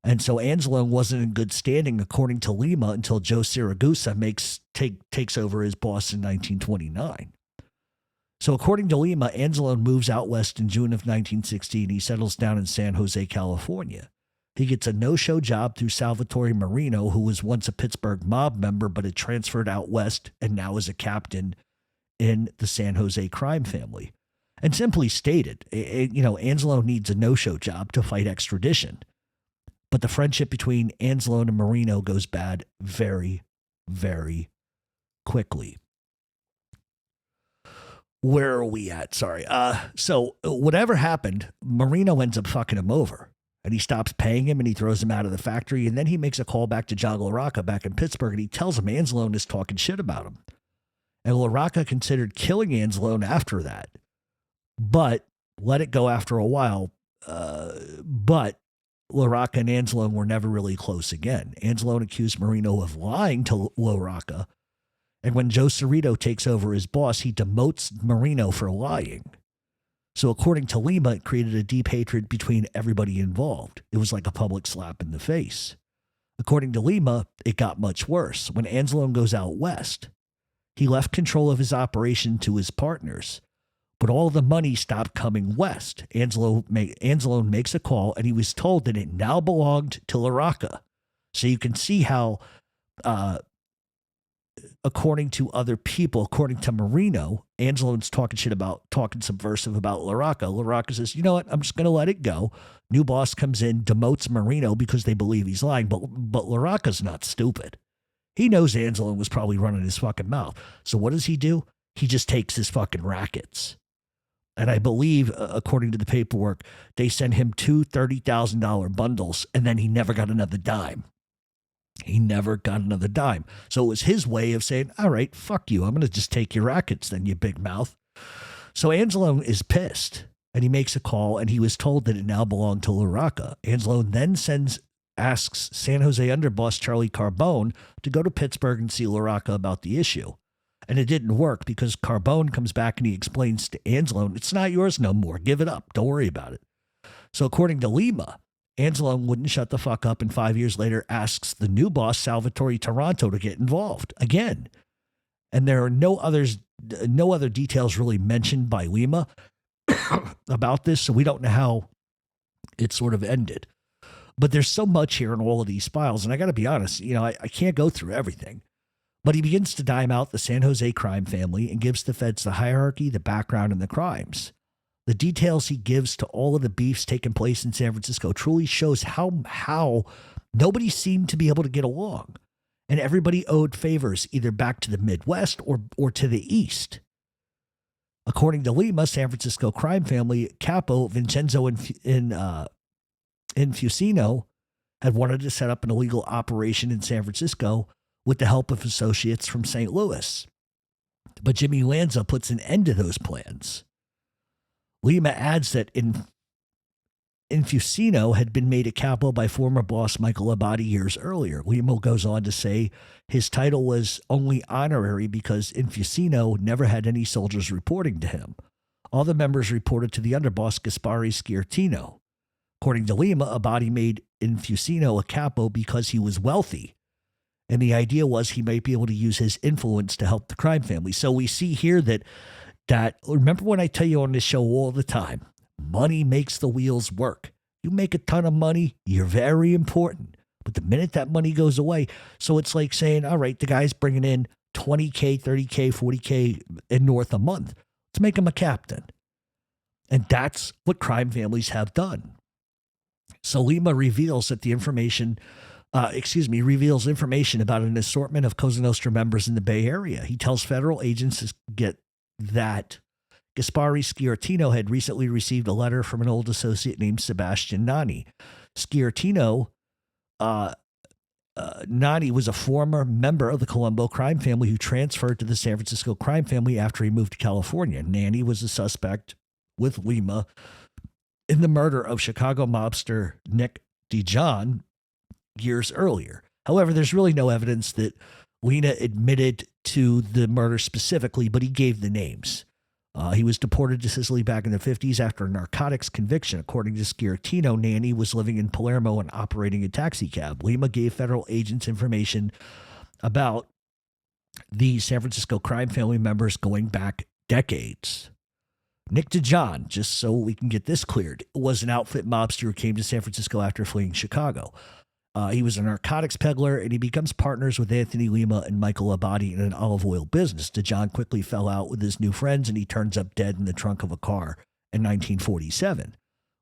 And so Anzalone wasn't in good standing, according to Lima, until Joe Siragusa takes over as boss in 1929. So according to Lima, Anzalone moves out west in June of 1916. He settles down in San Jose, California. He gets a no-show job through Salvatore Merlino, who was once a Pittsburgh mob member but had transferred out west and now is a captain in the San Jose crime family. And simply stated, Anzalone needs a no-show job to fight extradition. But the friendship between Anzalone and Merlino goes bad very, very quickly. Where are we at? Sorry. So whatever happened, Merlino ends up fucking him over. And he stops paying him and he throws him out of the factory. And then he makes a call back to John LaRocca back in Pittsburgh and he tells him Anzalone is talking shit about him. And LaRocca considered killing Anzalone after that, but let it go after a while. But LaRocca and Anzalone were never really close again. Anzalone accused Merlino of lying to LaRocca. And when Joe Cerrito takes over as boss, he demotes Merlino for lying. So according to Lima, it created a deep hatred between everybody involved. It was like a public slap in the face. According to Lima, it got much worse. When Anzalone goes out west, he left control of his operation to his partners, but all the money stopped coming west. Anzalone makes a call, and he was told that it now belonged to LaRocca. So you can see how, according to other people, according to Merlino, Anzalone's talking subversive about LaRocca. LaRocca says, you know what, I'm just going to let it go. New boss comes in, demotes Merlino because they believe he's lying, but LaRocca's not stupid. He knows Anzalone was probably running his fucking mouth. So what does he do? He just takes his fucking rackets. And I believe, according to the paperwork, they sent him two $30,000 bundles, and then he never got another dime. He never got another dime. So it was his way of saying, all right, fuck you. I'm going to just take your rackets then, you big mouth. So Anzalone is pissed, and he makes a call, and he was told that it now belonged to LaRocca. Anzalone then asks San Jose underboss Charlie Carbone to go to Pittsburgh and see LaRocca about the issue. And it didn't work because Carbone comes back and he explains to Anzalone, it's not yours no more. Give it up. Don't worry about it. So according to Lima, Anzalone wouldn't shut the fuck up, and 5 years later asks the new boss, Salvatore Taranto, to get involved again. And there are no other details really mentioned by Lima about this, so we don't know how it sort of ended. But there's so much here in all of these files, and I got to be honest, I can't go through everything. But he begins to dime out the San Jose crime family and gives the feds the hierarchy, the background, and the crimes. The details he gives to all of the beefs taking place in San Francisco truly shows how nobody seemed to be able to get along. And everybody owed favors either back to the Midwest or to the East. According to Lima, San Francisco crime family capo Vincenzo Infusino had wanted to set up an illegal operation in San Francisco with the help of associates from St. Louis. But Jimmy Lanza puts an end to those plans. Lima adds that Infusino had been made a capo by former boss Michael Abadi years earlier. Lima goes on to say his title was only honorary because Infusino never had any soldiers reporting to him. All the members reported to the underboss Gaspari Sciartino. According to Lima, Abadi made Infusino a capo because he was wealthy. And the idea was he might be able to use his influence to help the crime family. So we see here that remember when I tell you on this show all the time, money makes the wheels work. You make a ton of money, you're very important. But the minute that money goes away, so it's like saying, all right, the guy's bringing in $20K, $30K, $40K and north a month. Let's make him a captain. And that's what crime families have done. So Lima reveals that reveals information about an assortment of Cosa Nostra members in the Bay Area. He tells federal agents to get that Gaspari Sciartino had recently received a letter from an old associate named Sebastian Nani. Sciartino, Nani was a former member of the Colombo crime family who transferred to the San Francisco crime family after he moved to California. Nani was a suspect with Lima in the murder of Chicago mobster Nick DeJohn years earlier. However, there's really no evidence that Lina admitted to the murder specifically, but he gave the names. He was deported to Sicily back in the 50s after a narcotics conviction. According to Sciartino, Nanny was living in Palermo and operating a taxi cab. Lima gave federal agents information about the San Francisco crime family members going back decades. Nick DeJohn, just so we can get this cleared, was an outfit mobster who came to San Francisco after fleeing Chicago. He was a narcotics peddler, and he becomes partners with Anthony Lima and Michael Abadi in an olive oil business. DeJohn quickly fell out with his new friends, and he turns up dead in the trunk of a car in 1947.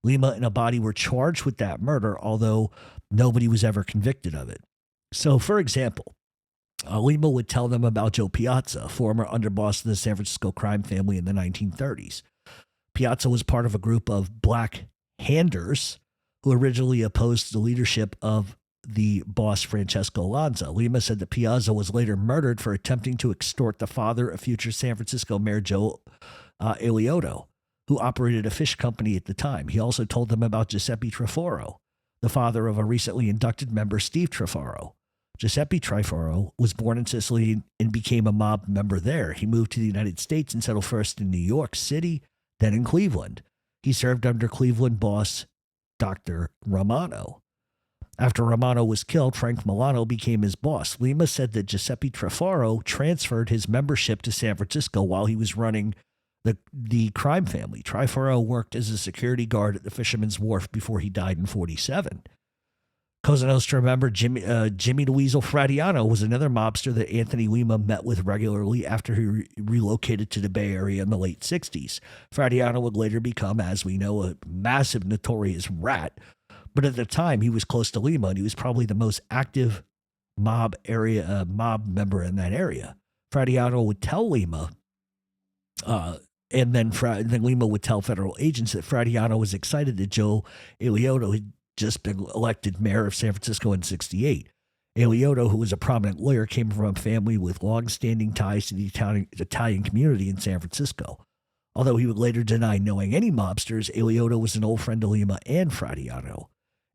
Lima and Abadi were charged with that murder, although nobody was ever convicted of it. So, for example, Lima would tell them about Joe Piazza, former underboss of the San Francisco crime family in the 1930s. Piazza was part of a group of black handers who originally opposed the leadership of the boss Francesco Lanza. Lima said that Piazza was later murdered for attempting to extort the father of future San Francisco Mayor Joe Eliotto, who operated a fish company at the time. He also told them about Giuseppe Triforo, the father of a recently inducted member, Steve Triforo. Giuseppe Triforo was born in Sicily and became a mob member there. He moved to the United States and settled first in New York City, then in Cleveland. He served under Cleveland boss Dr. Romano. After Romano was killed, Frank Milano became his boss. Lima said that Giuseppe Triforo transferred his membership to San Francisco while he was running the crime family. Triforo worked as a security guard at the Fisherman's Wharf before he died in 1947. Cosa Nostra member Jimmy the Weasel Fradiano was another mobster that Anthony Lima met with regularly after he relocated to the Bay Area in the late 60s. Fradiano would later become, as we know, a massive notorious rat. But at the time, he was close to Lima, and he was probably the most active mob member in that area. Fradiano would tell Lima, and then Lima would tell federal agents that Fradiano was excited that Joe Eliotto had just been elected mayor of San Francisco in 1968. Eliotto, who was a prominent lawyer, came from a family with long-standing ties to the Italian community in San Francisco. Although he would later deny knowing any mobsters, Eliotto was an old friend of Lima and Fradiano.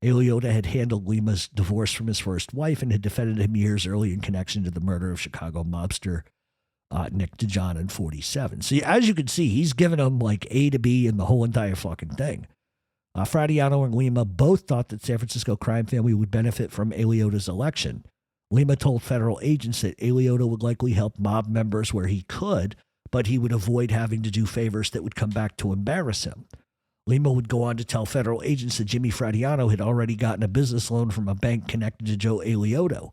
Eliotto had handled Lima's divorce from his first wife and had defended him years early in connection to the murder of Chicago mobster Nick DeJohn in 1947. So as you can see, he's given him like A to B and the whole entire fucking thing. Fradiano and Lima both thought that San Francisco crime family would benefit from Eliotto's election. Lima told federal agents that Eliotto would likely help mob members where he could, but he would avoid having to do favors that would come back to embarrass him. Lima would go on to tell federal agents that Jimmy Fradiano had already gotten a business loan from a bank connected to Joe Eliotto.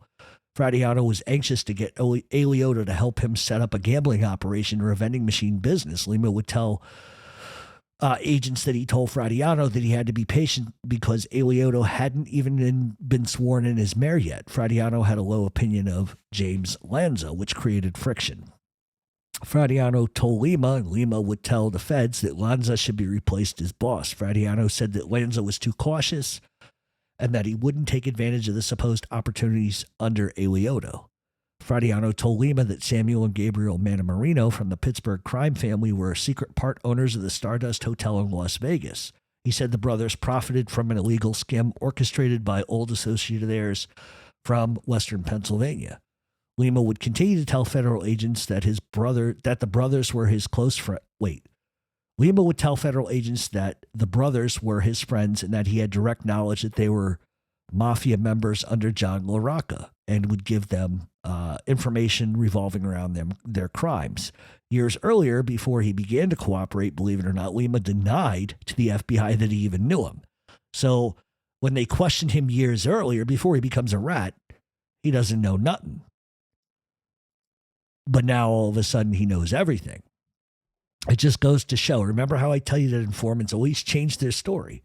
Fradiano was anxious to get Eliotto to help him set up a gambling operation or a vending machine business. Lima would tell agents that he told Fradiano that he had to be patient because Eliotto hadn't even been sworn in as mayor yet. Fradiano had a low opinion of James Lanza, which created friction. Fradiano told Lima, and Lima would tell the feds that Lanza should be replaced as boss. Fradiano said that Lanza was too cautious and that he wouldn't take advantage of the supposed opportunities under Eliotto. Fradiano told Lima that Samuel and Gabriel Manamarino from the Pittsburgh crime family were secret part owners of the Stardust Hotel in Las Vegas. He said the brothers profited from an illegal scam orchestrated by old associate of theirs from Western Pennsylvania. Lima would continue to tell federal agents that the brothers were his close friend. Lima would tell federal agents that the brothers were his friends and that he had direct knowledge that they were Mafia members under John LaRocca and would give them information revolving around their crimes. Years earlier, before he began to cooperate, believe it or not, Lima denied to the FBI that he even knew him. So when they questioned him years earlier, before he becomes a rat, he doesn't know nothing. But now all of a sudden he knows everything. It just goes to show. Remember how I tell you that informants always change their story?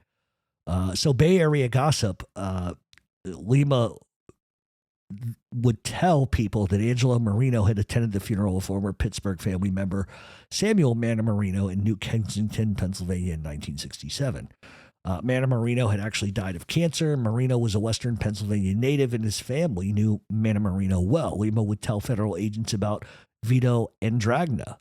So Bay Area gossip, Lima would tell people that Angelo Marino had attended the funeral of former Pittsburgh family member Samuel Manamarino in New Kensington, Pennsylvania in 1967. Manamarino had actually died of cancer. Marino was a Western Pennsylvania native, and his family knew Manamarino well. Lima would tell federal agents about Vito Andragna,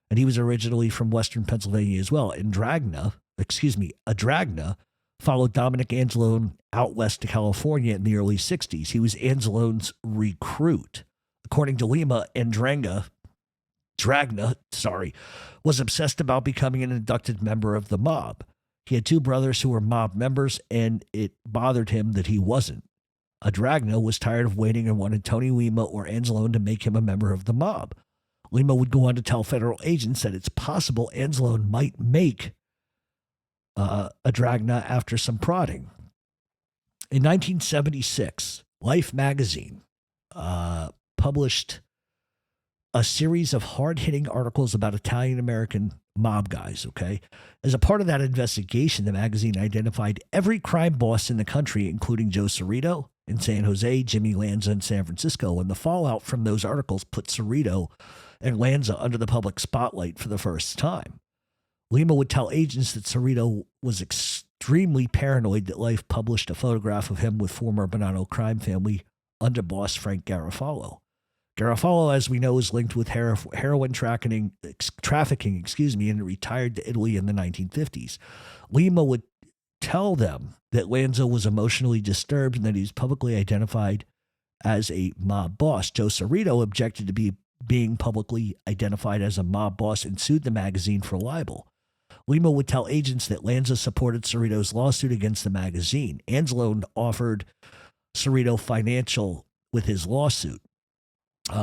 and he was originally from Western Pennsylvania as well. Andragna Adragna, followed Dominic Angelone out west to California in the early 60s. He was Angelone's recruit. According to Lima, Dragna, was obsessed about becoming an inducted member of the mob. He had two brothers who were mob members, and it bothered him that he wasn't. Adragna was tired of waiting and wanted Tony Lima or Angelone to make him a member of the mob. Lima would go on to tell federal agents that it's possible Angelone might make Adragna after some prodding. In 1976, Life magazine published a series of hard-hitting articles about Italian-American mob guys, okay? As a part of that investigation, the magazine identified every crime boss in the country, including Joe Cerrito in San Jose, Jimmy Lanza in San Francisco, and the fallout from those articles put Cerrito and Lanza under the public spotlight for the first time. Lima would tell agents that Cerrito was extremely paranoid that Life published a photograph of him with former Bonanno crime family underboss Frank Garofalo. Garofalo, as we know, is linked with heroin trafficking, and retired to Italy in the 1950s. Lima would tell them that Lanza was emotionally disturbed and that he was publicly identified as a mob boss. Joe Cerrito objected to being publicly identified as a mob boss and sued the magazine for libel. Lima would tell agents that Lanza supported Cerrito's lawsuit against the magazine. Angelone offered Cerrito financial with his lawsuit.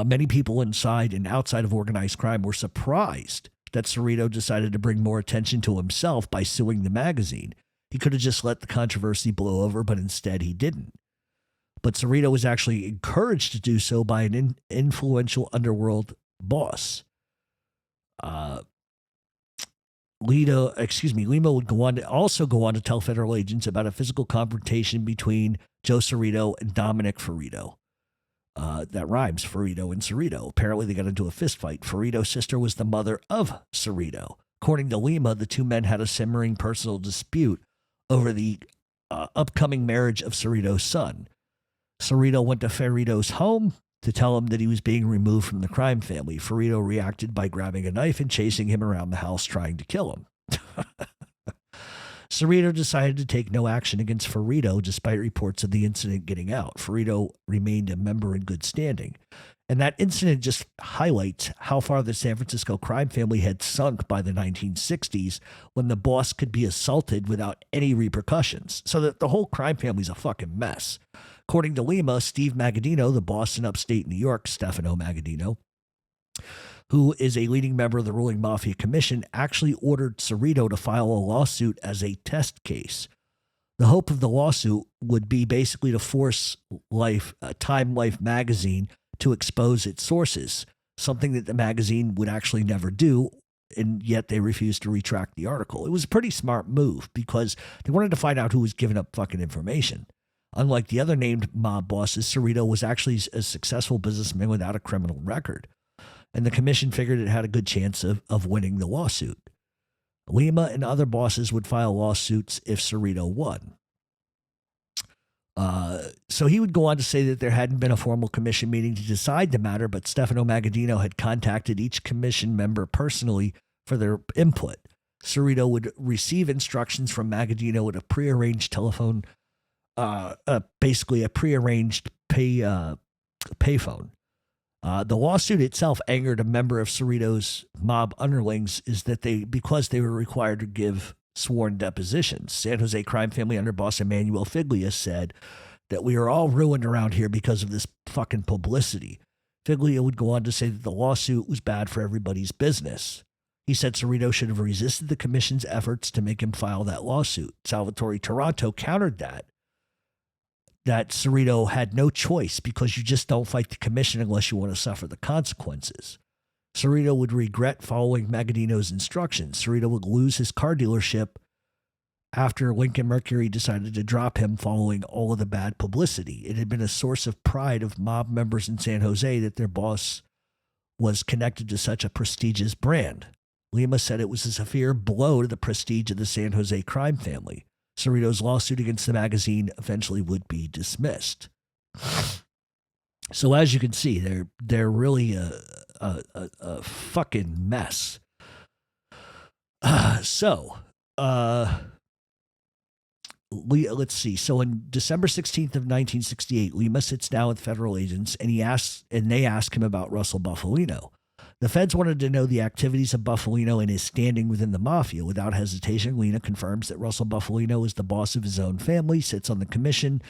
Many people inside and outside of organized crime were surprised that Cerrito decided to bring more attention to himself by suing the magazine. He could have just let the controversy blow over, but instead he didn't. But Cerrito was actually encouraged to do so by an influential underworld boss. Lima would also go on to tell federal agents about a physical confrontation between Joe Cerrito and Dominic Ferrito. That rhymes, Ferrito and Cerrito. Apparently they got into a fist fight. Ferrito's sister was the mother of Cerrito. According to Lima, the two men had a simmering personal dispute over the upcoming marriage of Cerrito's son. Cerrito went to Ferrito's home to tell him that he was being removed from the crime family. Ferrito reacted by grabbing a knife and chasing him around the house, trying to kill him. Cerrito decided to take no action against Ferrito despite reports of the incident getting out. Ferrito remained a member in good standing. And that incident just highlights how far the San Francisco crime family had sunk by the 1960s when the boss could be assaulted without any repercussions. So that the whole crime family's a fucking mess. According to Lima, Steve Magadino, the boss in upstate New York, Stefano Magadino, who is a leading member of the ruling Mafia Commission, actually ordered Cerrito to file a lawsuit as a test case. The hope of the lawsuit would be basically to force Time Life magazine to expose its sources, something that the magazine would actually never do, and yet they refused to retract the article. It was a pretty smart move because they wanted to find out who was giving up fucking information. Unlike the other named mob bosses, Cerrito was actually a successful businessman without a criminal record, and the commission figured it had a good chance of winning the lawsuit. Lima and other bosses would file lawsuits if Cerrito won. So he would go on to say that there hadn't been a formal commission meeting to decide the matter, but Stefano Magadino had contacted each commission member personally for their input. Cerrito would receive instructions from Magadino at a prearranged telephone, basically a prearranged payphone. The lawsuit itself angered a member of Cerrito's mob underlings because they were required to give sworn depositions. San Jose crime family underboss Emmanuel Figlia said that we are all ruined around here because of this fucking publicity. Figlia would go on to say that the lawsuit was bad for everybody's business. He said Cerrito should have resisted the commission's efforts to make him file that lawsuit. Salvatore Toronto countered that Cerrito had no choice because you just don't fight the commission unless you want to suffer the consequences. Cerrito would regret following Magadino's instructions. Cerrito would lose his car dealership after Lincoln Mercury decided to drop him following all of the bad publicity. It had been a source of pride of mob members in San Jose that their boss was connected to such a prestigious brand. Lima said it was a severe blow to the prestige of the San Jose crime family. Cerrito's lawsuit against the magazine eventually would be dismissed. So as you can see, they're really a fucking mess. So let's see. So on December 16th of 1968, Lima sits down with federal agents and they ask him about Russell Bufalino. The feds wanted to know the activities of Bufalino and his standing within the Mafia. Without hesitation, Lina confirms that Russell Bufalino is the boss of his own family, sits on the commission,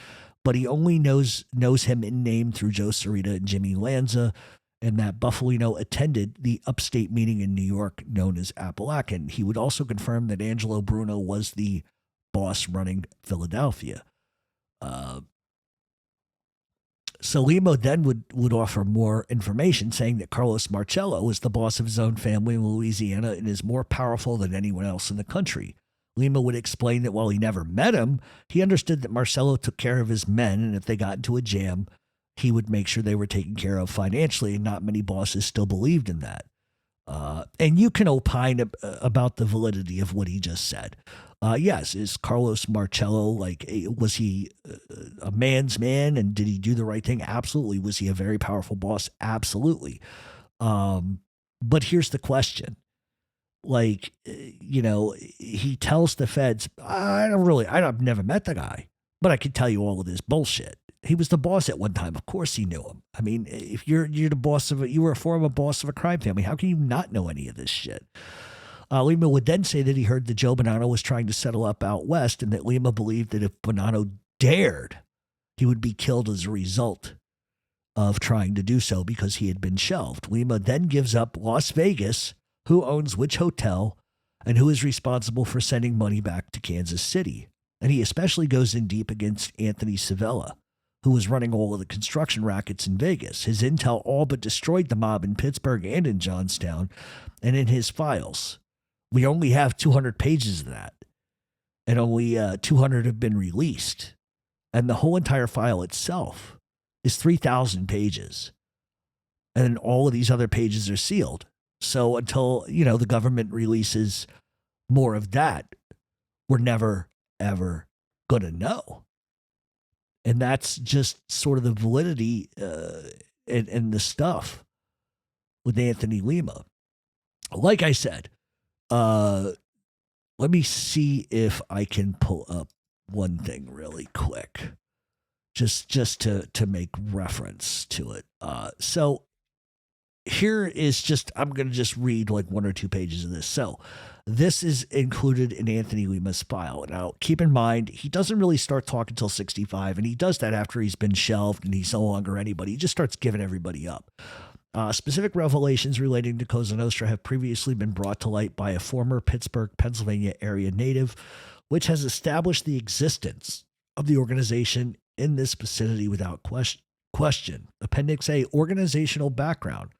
but he only knows him in name through Joe Sarita and Jimmy Lanza, and that Bufalino attended the upstate meeting in New York known as Appalachian. He would also confirm that Angelo Bruno was the boss running Philadelphia. So Lima then would offer more information, saying that Carlos Marcello is the boss of his own family in Louisiana and is more powerful than anyone else in the country. Lima would explain that while he never met him, he understood that Marcello took care of his men, and if they got into a jam, he would make sure they were taken care of financially, and not many bosses still believed in that. And you can opine about the validity of what he just said. Yes, is Carlos Marcello, was he a man's man, and did he do the right thing? Absolutely. Was he a very powerful boss? Absolutely. But here's the question. He tells the feds, I've never met the guy, but I can tell you all of this bullshit. He was the boss at one time. Of course he knew him. I mean, if you're the boss you were a former boss of a crime family, how can you not know any of this shit? Lima would then say that he heard that Joe Bonanno was trying to settle up out west, and that Lima believed that if Bonanno dared, he would be killed as a result of trying to do so because he had been shelved. Lima then gives up Las Vegas, who owns which hotel, and who is responsible for sending money back to Kansas City. And he especially goes in deep against Anthony Savella, who was running all of the construction rackets in Vegas. His intel all but destroyed the mob in Pittsburgh and in Johnstown, and in his files. We only have 200 pages of that, and only 200 have been released. And the whole entire file itself is 3,000 pages. And all of these other pages are sealed. So until, the government releases more of that, we're never, ever going to know. And that's just sort of the validity and the stuff with Anthony Lima. Like I said, let me see if I can pull up one thing really quick, just to make reference to it. So here is I'm going to just read like one or two pages of this. So this is included in Anthony Lima's file. Now, keep in mind, he doesn't really start talking until 65, and he does that after he's been shelved and he's no longer anybody. He just starts giving everybody up. Specific revelations relating to Cosa Nostra have previously been brought to light by a former Pittsburgh, Pennsylvania area native, which has established the existence of the organization in this vicinity without question. Appendix A, organizational background.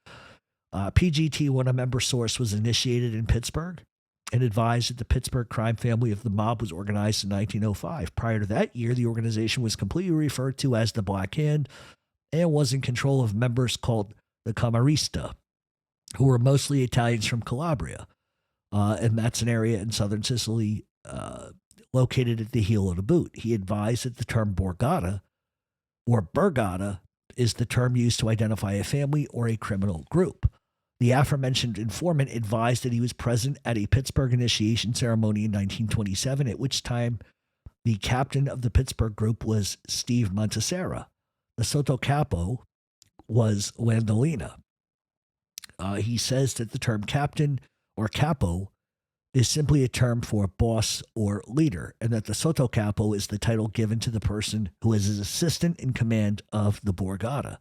PGT, when a member source, was initiated in Pittsburgh and advised that the Pittsburgh crime family of the mob was organized in 1905. Prior to that year, the organization was completely referred to as the Black Hand and was in control of members called the Camarista, who were mostly Italians from Calabria. And that's an area in southern Sicily located at the heel of the boot. He advised that the term Borgata or Burgata is the term used to identify a family or a criminal group. The aforementioned informant advised that he was present at a Pittsburgh initiation ceremony in 1927, at which time the captain of the Pittsburgh group was Steve Montasera. The Sotto Capo was Landolina. He says that the term captain or capo is simply a term for boss or leader, and that the Sotto Capo is the title given to the person who is his assistant in command of the Borgata.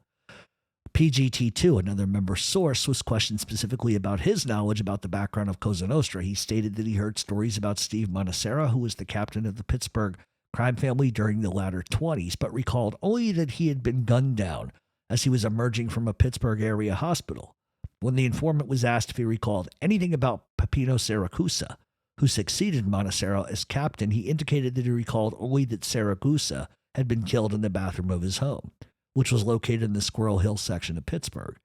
PGT2, another member source, was questioned specifically about his knowledge about the background of Cosa Nostra. He stated that he heard stories about Steve Monasera, who was the captain of the Pittsburgh crime family during the latter 20s, but recalled only that he had been gunned down as he was emerging from a Pittsburgh area hospital. When the informant was asked if he recalled anything about Peppino Saracusa, who succeeded Monasera as captain, he indicated that he recalled only that Saracusa had been killed in the bathroom of his home, which was located in the Squirrel Hill section of Pittsburgh.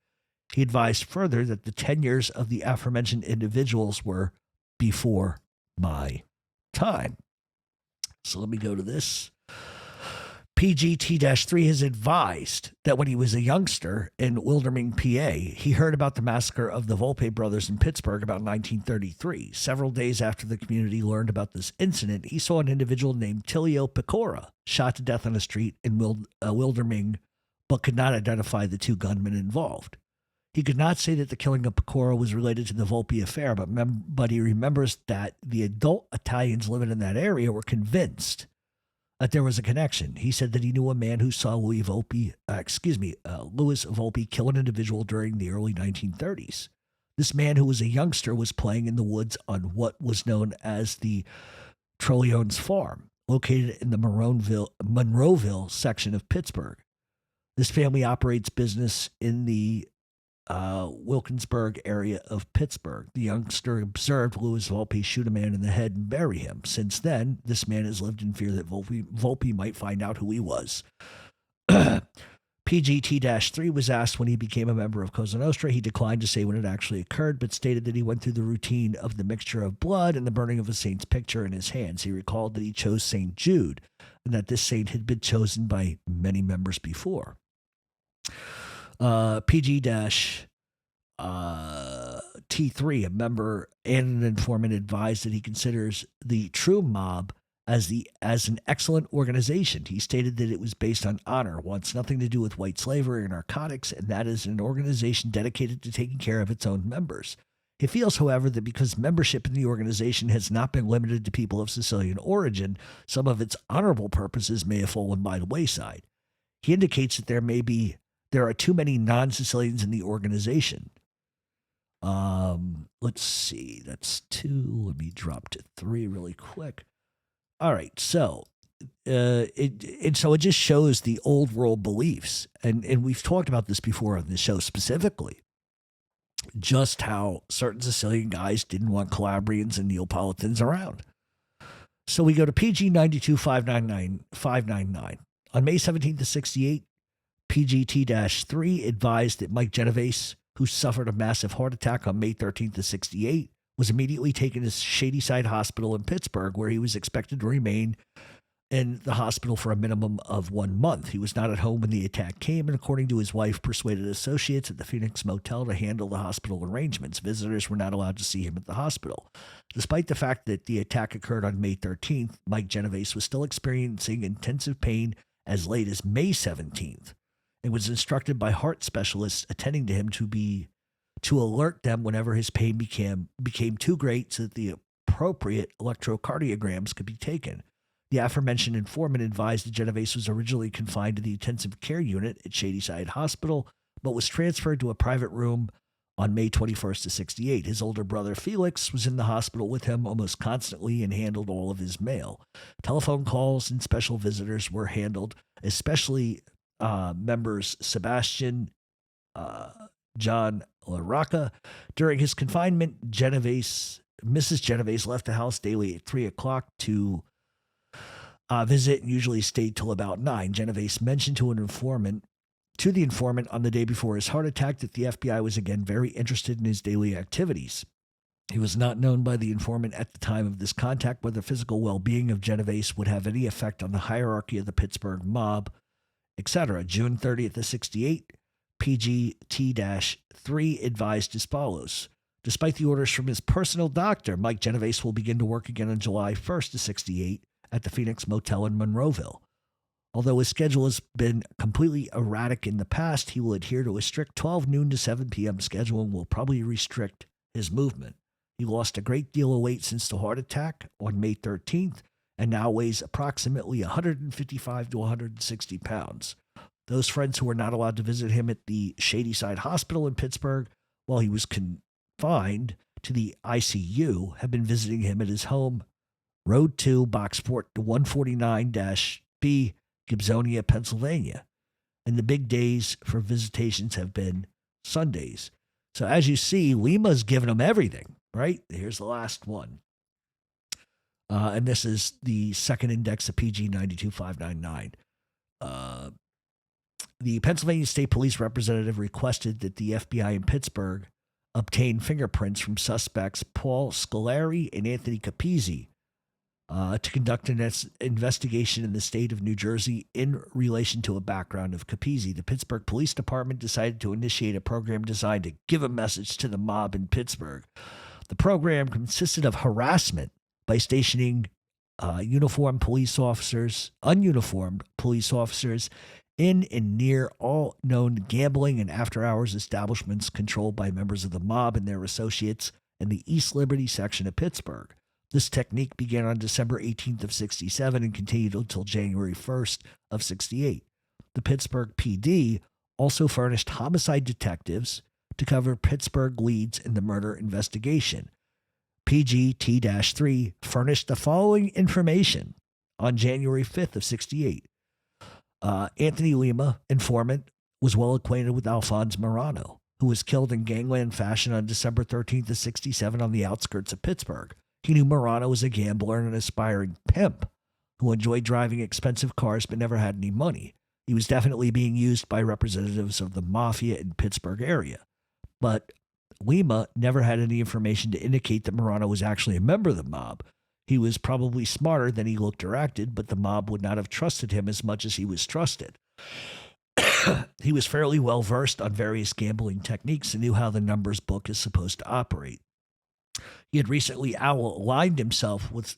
He advised further that the tenures of the aforementioned individuals were before my time. So let me go to this. PGT-3 has advised that when he was a youngster in Wildering, PA, he heard about the massacre of the Volpe brothers in Pittsburgh about 1933. Several days after the community learned about this incident, he saw an individual named Tilio Pecora shot to death on a street in Wildering, but could not identify the two gunmen involved. He could not say that the killing of Pecora was related to the Volpe affair, but he remembers that the adult Italians living in that area were convinced that there was a connection. He said that he knew a man who saw Louis Volpe kill an individual during the early 1930s. This man, who was a youngster, was playing in the woods on what was known as the Trolleones Farm, located in the Monroeville section of Pittsburgh. This family operates business in the Wilkinsburg area of Pittsburgh. The youngster observed Louis Volpe shoot a man in the head and bury him. Since then, this man has lived in fear that Volpe might find out who he was. PGT-3 was asked when he became a member of Cosa Nostra. He declined to say when it actually occurred, but stated that he went through the routine of the mixture of blood and the burning of a saint's picture in his hands. He recalled that he chose St. Jude and that this saint had been chosen by many members before. PG-T3, a member and an informant, advised that he considers the True Mob as an excellent organization. He stated that it was based on honor, wants nothing to do with white slavery or narcotics, and that is an organization dedicated to taking care of its own members. He feels, however, that because membership in the organization has not been limited to people of Sicilian origin, some of its honorable purposes may have fallen by the wayside. He indicates that there are too many non-Sicilians in the organization. Let's see. That's 2. Let me drop to 3 really quick. All right. So, it just shows the old world beliefs. And we've talked about this before on this show specifically. Just how certain Sicilian guys didn't want Calabrians and Neapolitans around. So we go to PG 92-599. On May 17th of 68, PGT-3 advised that Mike Genovese, who suffered a massive heart attack on May 13th of 68, was immediately taken to Shadyside Hospital in Pittsburgh, where he was expected to remain in the hospital for a minimum of 1 month. He was not at home when the attack came, and according to his wife, persuaded associates at the Phoenix Motel to handle the hospital arrangements. Visitors were not allowed to see him at the hospital. Despite the fact that the attack occurred on May 13th, Mike Genovese was still experiencing intensive pain as late as May 17th. And was instructed by heart specialists attending to him to alert them whenever his pain became too great so that the appropriate electrocardiograms could be taken. The aforementioned informant advised that Genovese was originally confined to the intensive care unit at Shadyside Hospital, but was transferred to a private room on May 21st of 68. His older brother Felix was in the hospital with him almost constantly and handled all of his mail. Telephone calls and special visitors were handled, especially members Sebastian, John LaRocca. During his confinement, Mrs. Genovese left the house daily at 3 o'clock to visit and usually stayed till about 9. Genovese mentioned to the informant on the day before his heart attack that the FBI was again very interested in his daily activities. He was not known by the informant at the time of this contact whether physical well-being of Genovese would have any effect on the hierarchy of the Pittsburgh mob, etc. June 30th of 68, PGT-3 advised as follows. Despite the orders from his personal doctor, Mike Genovese will begin to work again on July 1st of 68 at the Phoenix Motel in Monroeville. Although his schedule has been completely erratic in the past, he will adhere to a strict 12 noon to 7 p.m. schedule and will probably restrict his movement. He lost a great deal of weight since the heart attack on May 13th, and now weighs approximately 155 to 160 pounds. Those friends who were not allowed to visit him at the Shadyside Hospital in Pittsburgh while he was confined to the ICU have been visiting him at his home, Road 2, Box 149-B, Gibsonia, Pennsylvania. And the big days for visitations have been Sundays. So as you see, Lima's giving them everything, right? Here's the last one. And this is the second index of PG 92-599. The Pennsylvania State Police representative requested that the FBI in Pittsburgh obtain fingerprints from suspects Paul Scolari and Anthony Capizzi to conduct an investigation in the state of New Jersey in relation to a background of Capizzi. The Pittsburgh Police Department decided to initiate a program designed to give a message to the mob in Pittsburgh. The program consisted of harassment by stationing ununiformed police officers in and near all known gambling and after-hours establishments controlled by members of the mob and their associates in the East Liberty section of Pittsburgh. This technique began on December 18th of 67 and continued until January 1st of 68. The Pittsburgh PD also furnished homicide detectives to cover Pittsburgh leads in the murder investigation. PGT-3 furnished the following information on January 5th of 68. Anthony Lima, informant, was well acquainted with Alphonse Morano, who was killed in gangland fashion on December 13th of 67 on the outskirts of Pittsburgh. He knew Morano was a gambler and an aspiring pimp who enjoyed driving expensive cars but never had any money. He was definitely being used by representatives of the Mafia in Pittsburgh area. But Lima never had any information to indicate that Morano was actually a member of the mob. He was probably smarter than he looked or acted, but the mob would not have trusted him as much as he was trusted. He was fairly well versed on various gambling techniques and knew how the numbers book is supposed to operate. He had recently allied himself with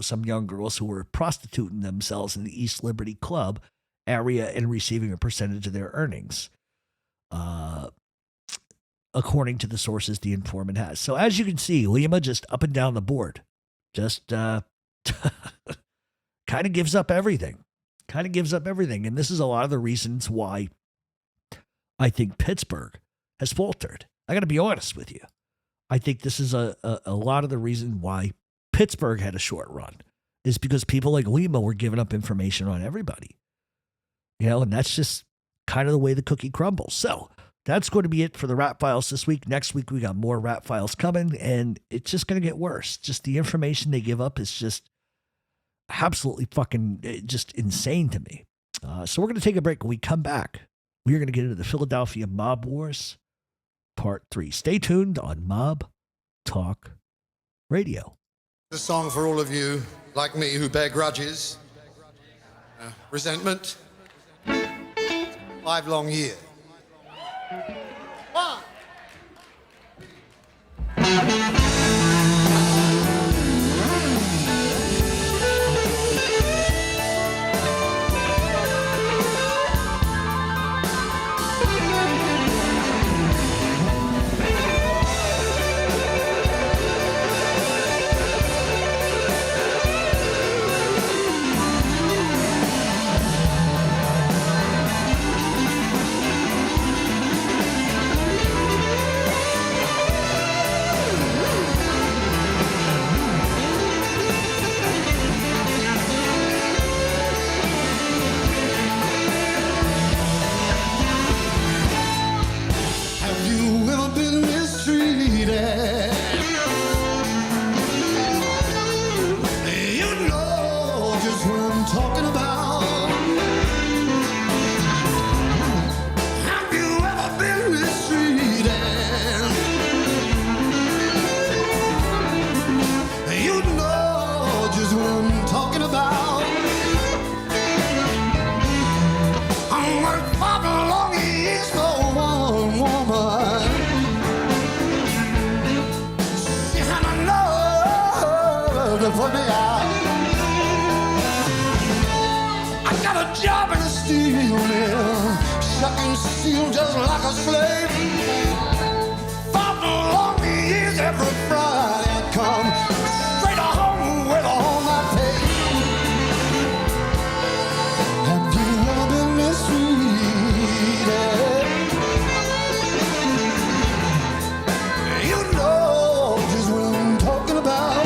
some young girls who were prostituting themselves in the East Liberty Club area and receiving a percentage of their earnings, according to the sources the informant has. So as you can see, Lima just up and down the board, just kind of gives up everything. And this is a lot of the reasons why I think Pittsburgh has faltered. I got to be honest with you. I think this is a lot of the reason why Pittsburgh had a short run is because people like Lima were giving up information on everybody. And that's just kind of the way the cookie crumbles. So that's going to be it for the Rat Files this week. Next week, we got more Rat Files coming, and it's just going to get worse. Just the information they give up is just absolutely fucking just insane to me. So we're going to take a break. When we come back, we are going to get into the Philadelphia Mob Wars Part 3. Stay tuned on Mob Talk Radio. The song for all of you like me who bear grudges, resentment. 5 long years. One. Put me out. I got a job in a steel mill, shucking steel just like a slave. Fought long years every Friday I come straight home with all my pay. Have you ever been mistreated? You know just what I'm talking about.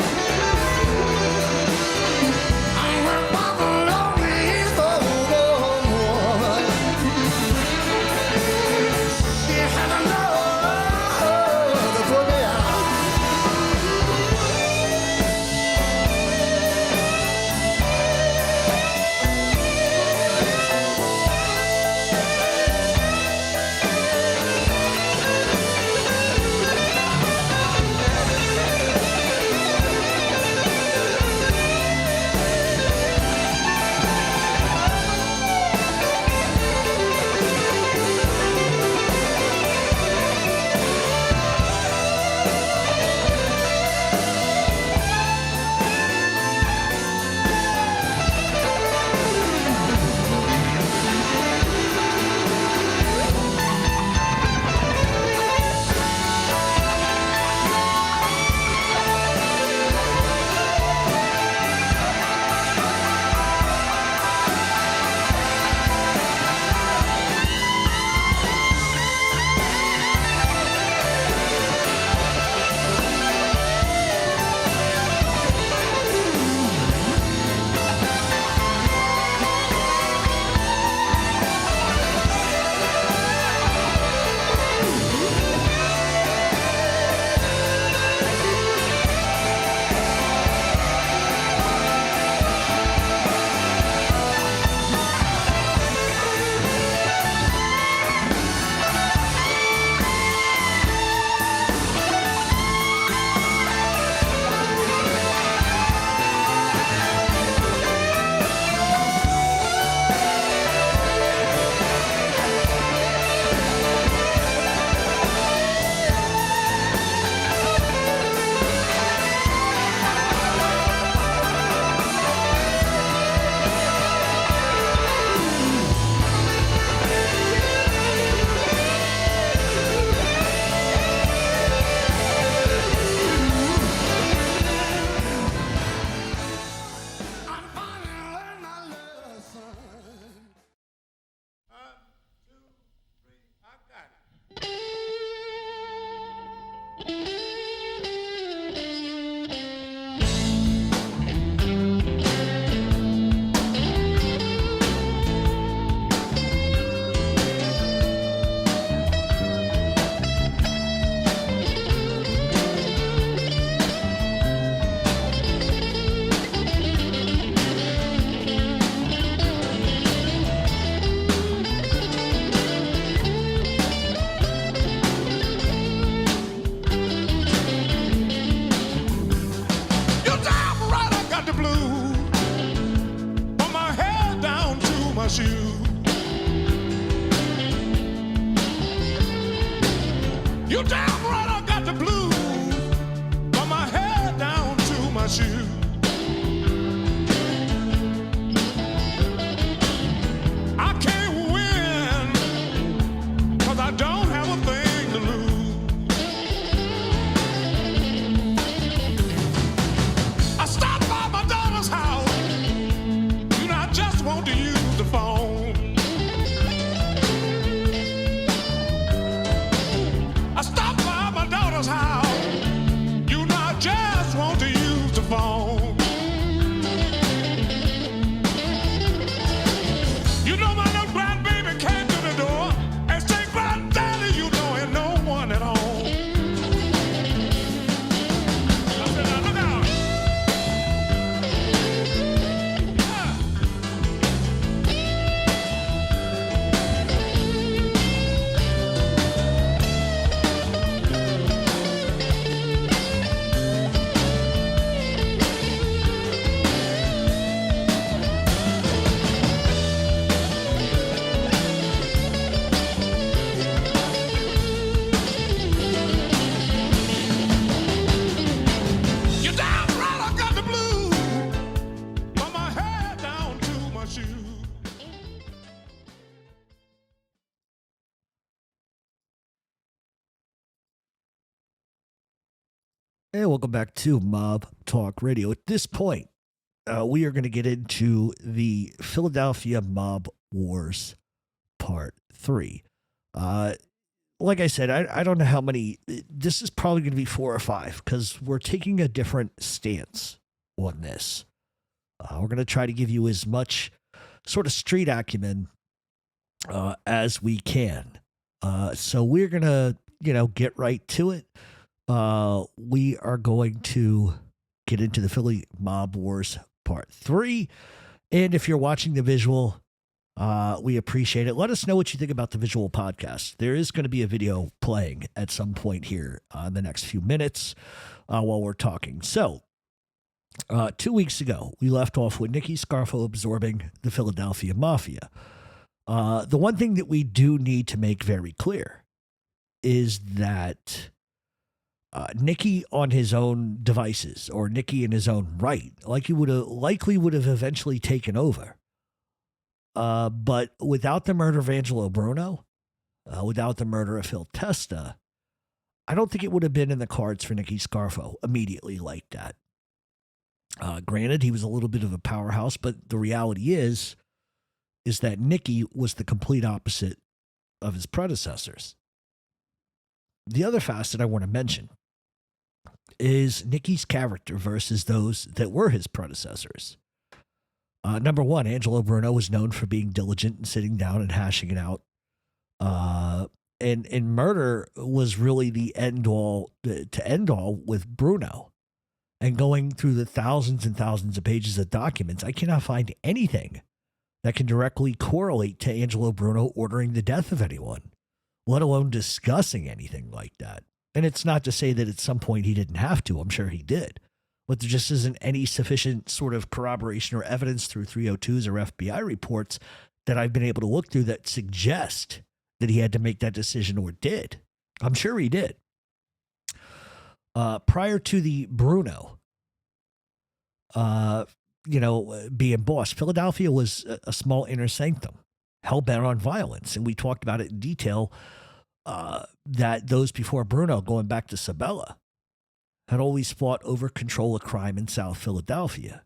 shoes. You damn right I got the blues from my head down to my shoes. I can't win 'cause I don't have a thing to lose. I stopped by my daughter's house. You know, I just want to use the phone. I stopped by my daughter's house. You know, I just want to use the phone. You know, my little grandbaby came to the door and said, "Granddaddy, you know, ain't no one at home." I said, "Now look out." You damn right I got the blues from my head down to my shoes. Hey, welcome back to Mob Talk Radio. At this point, we are going to get into the Philadelphia Mob Wars Part 3. Like I said, I don't know how many. This is probably going to be 4 or 5 because we're taking a different stance on this. We're going to try to give you as much sort of street acumen as we can. So we're going to, get right to it. We are going to get into the Philly Mob Wars Part 3. And if you're watching the visual, we appreciate it. Let us know what you think about the visual podcast. There is going to be a video playing at some point here in the next few minutes while we're talking. So, 2 weeks ago, we left off with Nicky Scarfo absorbing the Philadelphia Mafia. The one thing that we do need to make very clear is that Nicky on his own devices, or Nicky in his own right, likely would have eventually taken over. But without the murder of Angelo Bruno, without the murder of Phil Testa, I don't think it would have been in the cards for Nicky Scarfo immediately like that. Granted, he was a little bit of a powerhouse, but the reality is that Nicky was the complete opposite of his predecessors. The other facet I want to mention is Nicky's character versus those that were his predecessors. Number one, Angelo Bruno was known for being diligent and sitting down and hashing it out. And murder was really the end all with Bruno. And going through the thousands and thousands of pages of documents, I cannot find anything that can directly correlate to Angelo Bruno ordering the death of anyone, let alone discussing anything like that. And it's not to say that at some point he didn't have to. I'm sure he did. But there just isn't any sufficient sort of corroboration or evidence through 302s or FBI reports that I've been able to look through that suggest that he had to make that decision or did. I'm sure he did. Prior to the Bruno, being boss, Philadelphia was a small inner sanctum, hell-bent on violence. And we talked about it in detail, that those before Bruno, going back to Sabella, had always fought over control of crime in South Philadelphia.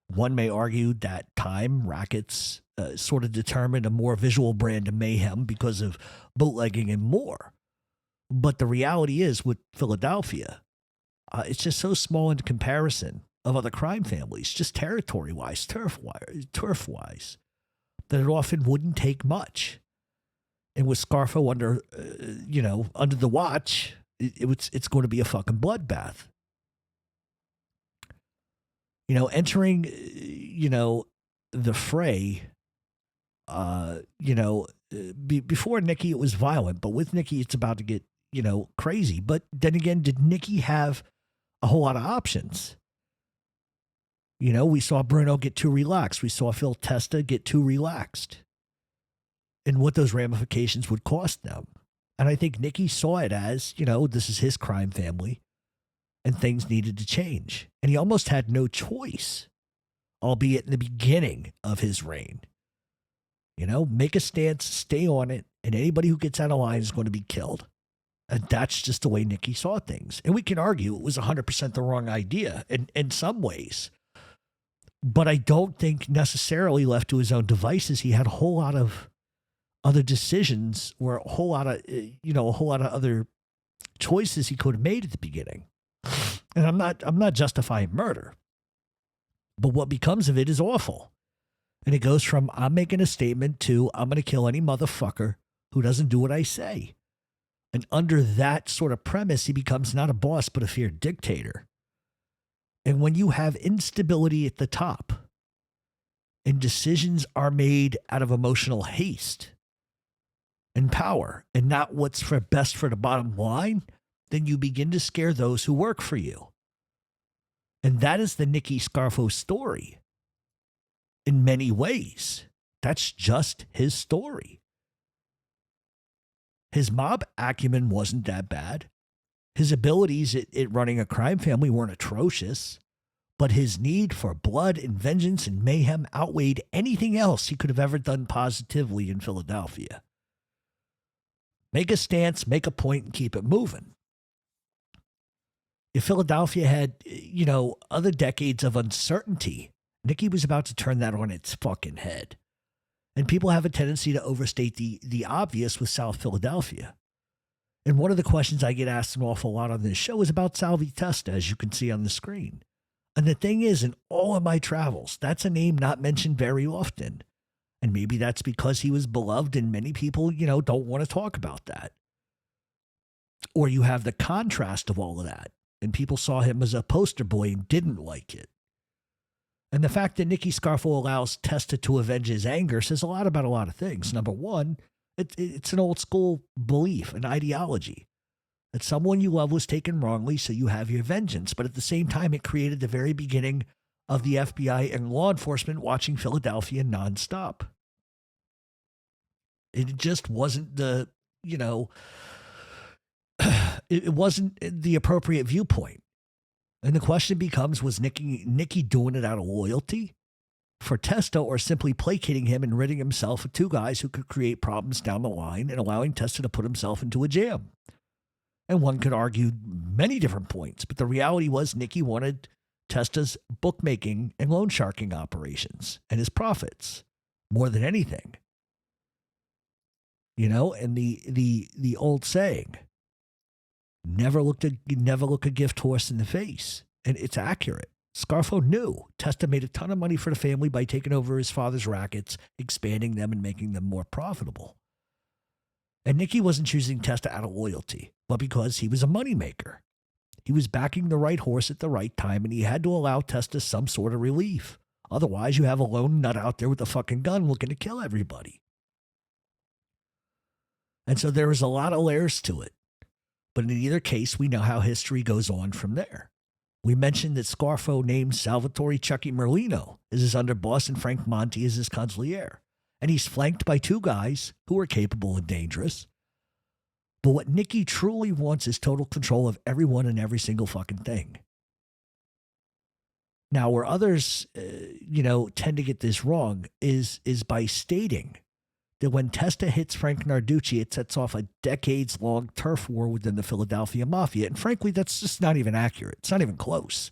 One may argue that time, rackets, sort of determined a more visual brand of mayhem because of bootlegging and more. But the reality is with Philadelphia, it's just so small in comparison of other crime families, just territory-wise, turf-wise, that it often wouldn't take much. And with Scarfo under the watch, it's going to be a fucking bloodbath. Entering, the fray, before Nicky, it was violent, but with Nicky, it's about to get, crazy. But then again, did Nicky have a whole lot of options? We saw Bruno get too relaxed. We saw Phil Testa get too relaxed. and what those ramifications would cost them. And I think Nicky saw it as, this is his crime family and things needed to change. And he almost had no choice, albeit in the beginning of his reign. Make a stance, stay on it, and anybody who gets out of line is going to be killed. And that's just the way Nicky saw things. And we can argue it was 100% the wrong idea in some ways. But I don't think necessarily left to his own devices, he had a whole lot of other decisions or a whole lot of other choices he could have made at the beginning. And I'm not justifying murder. But what becomes of it is awful. And it goes from I'm making a statement to I'm going to kill any motherfucker who doesn't do what I say. And under that sort of premise, he becomes not a boss, but a feared dictator. And when you have instability at the top and decisions are made out of emotional haste and power and not what's best for the bottom line, then you begin to scare those who work for you. And that is the Nicky Scarfo story. In many ways, that's just his story. His mob acumen wasn't that bad. His abilities at running a crime family weren't atrocious, but his need for blood and vengeance and mayhem outweighed anything else he could have ever done positively in Philadelphia. Make a stance, make a point, and keep it moving. If Philadelphia had, other decades of uncertainty, Nicky was about to turn that on its fucking head. And people have a tendency to overstate the obvious with South Philadelphia. And one of the questions I get asked an awful lot on this show is about Salvi Testa, as you can see on the screen. And the thing is, in all of my travels, that's a name not mentioned very often. And maybe that's because he was beloved and many people, don't want to talk about that. Or you have the contrast of all of that. And people saw him as a poster boy and didn't like it. And the fact that Nicky Scarfo allows Testa to avenge his anger says a lot about a lot of things. Number one, it's an old school belief, an ideology, that someone you love was taken wrongly, so you have your vengeance. But at the same time, it created the very beginning of the FBI and law enforcement watching Philadelphia nonstop. It just wasn't it wasn't the appropriate viewpoint. And the question becomes, was Nicky doing it out of loyalty for Testa or simply placating him and ridding himself of two guys who could create problems down the line and allowing Testa to put himself into a jam? And one could argue many different points, but the reality was Nicky wanted Testa's bookmaking and loan sharking operations and his profits more than anything. And the old saying, never look a gift horse in the face. And it's accurate. Scarfo knew Testa made a ton of money for the family by taking over his father's rackets, expanding them and making them more profitable. And Nicky wasn't choosing Testa out of loyalty, but because he was a moneymaker. He was backing the right horse at the right time, and he had to allow Testa some sort of relief. Otherwise, you have a lone nut out there with a fucking gun looking to kill everybody. And so there was a lot of layers to it. But in either case, we know how history goes on from there. We mentioned that Scarfo named Salvatore Chucky Merlino as his underboss and Frank Monti as his consigliere. And he's flanked by two guys who are capable and dangerous. But what Nicky truly wants is total control of everyone and every single fucking thing. Now, where others, tend to get this wrong is by stating that when Testa hits Frank Narducci, it sets off a decades-long turf war within the Philadelphia Mafia. And frankly, that's just not even accurate. It's not even close.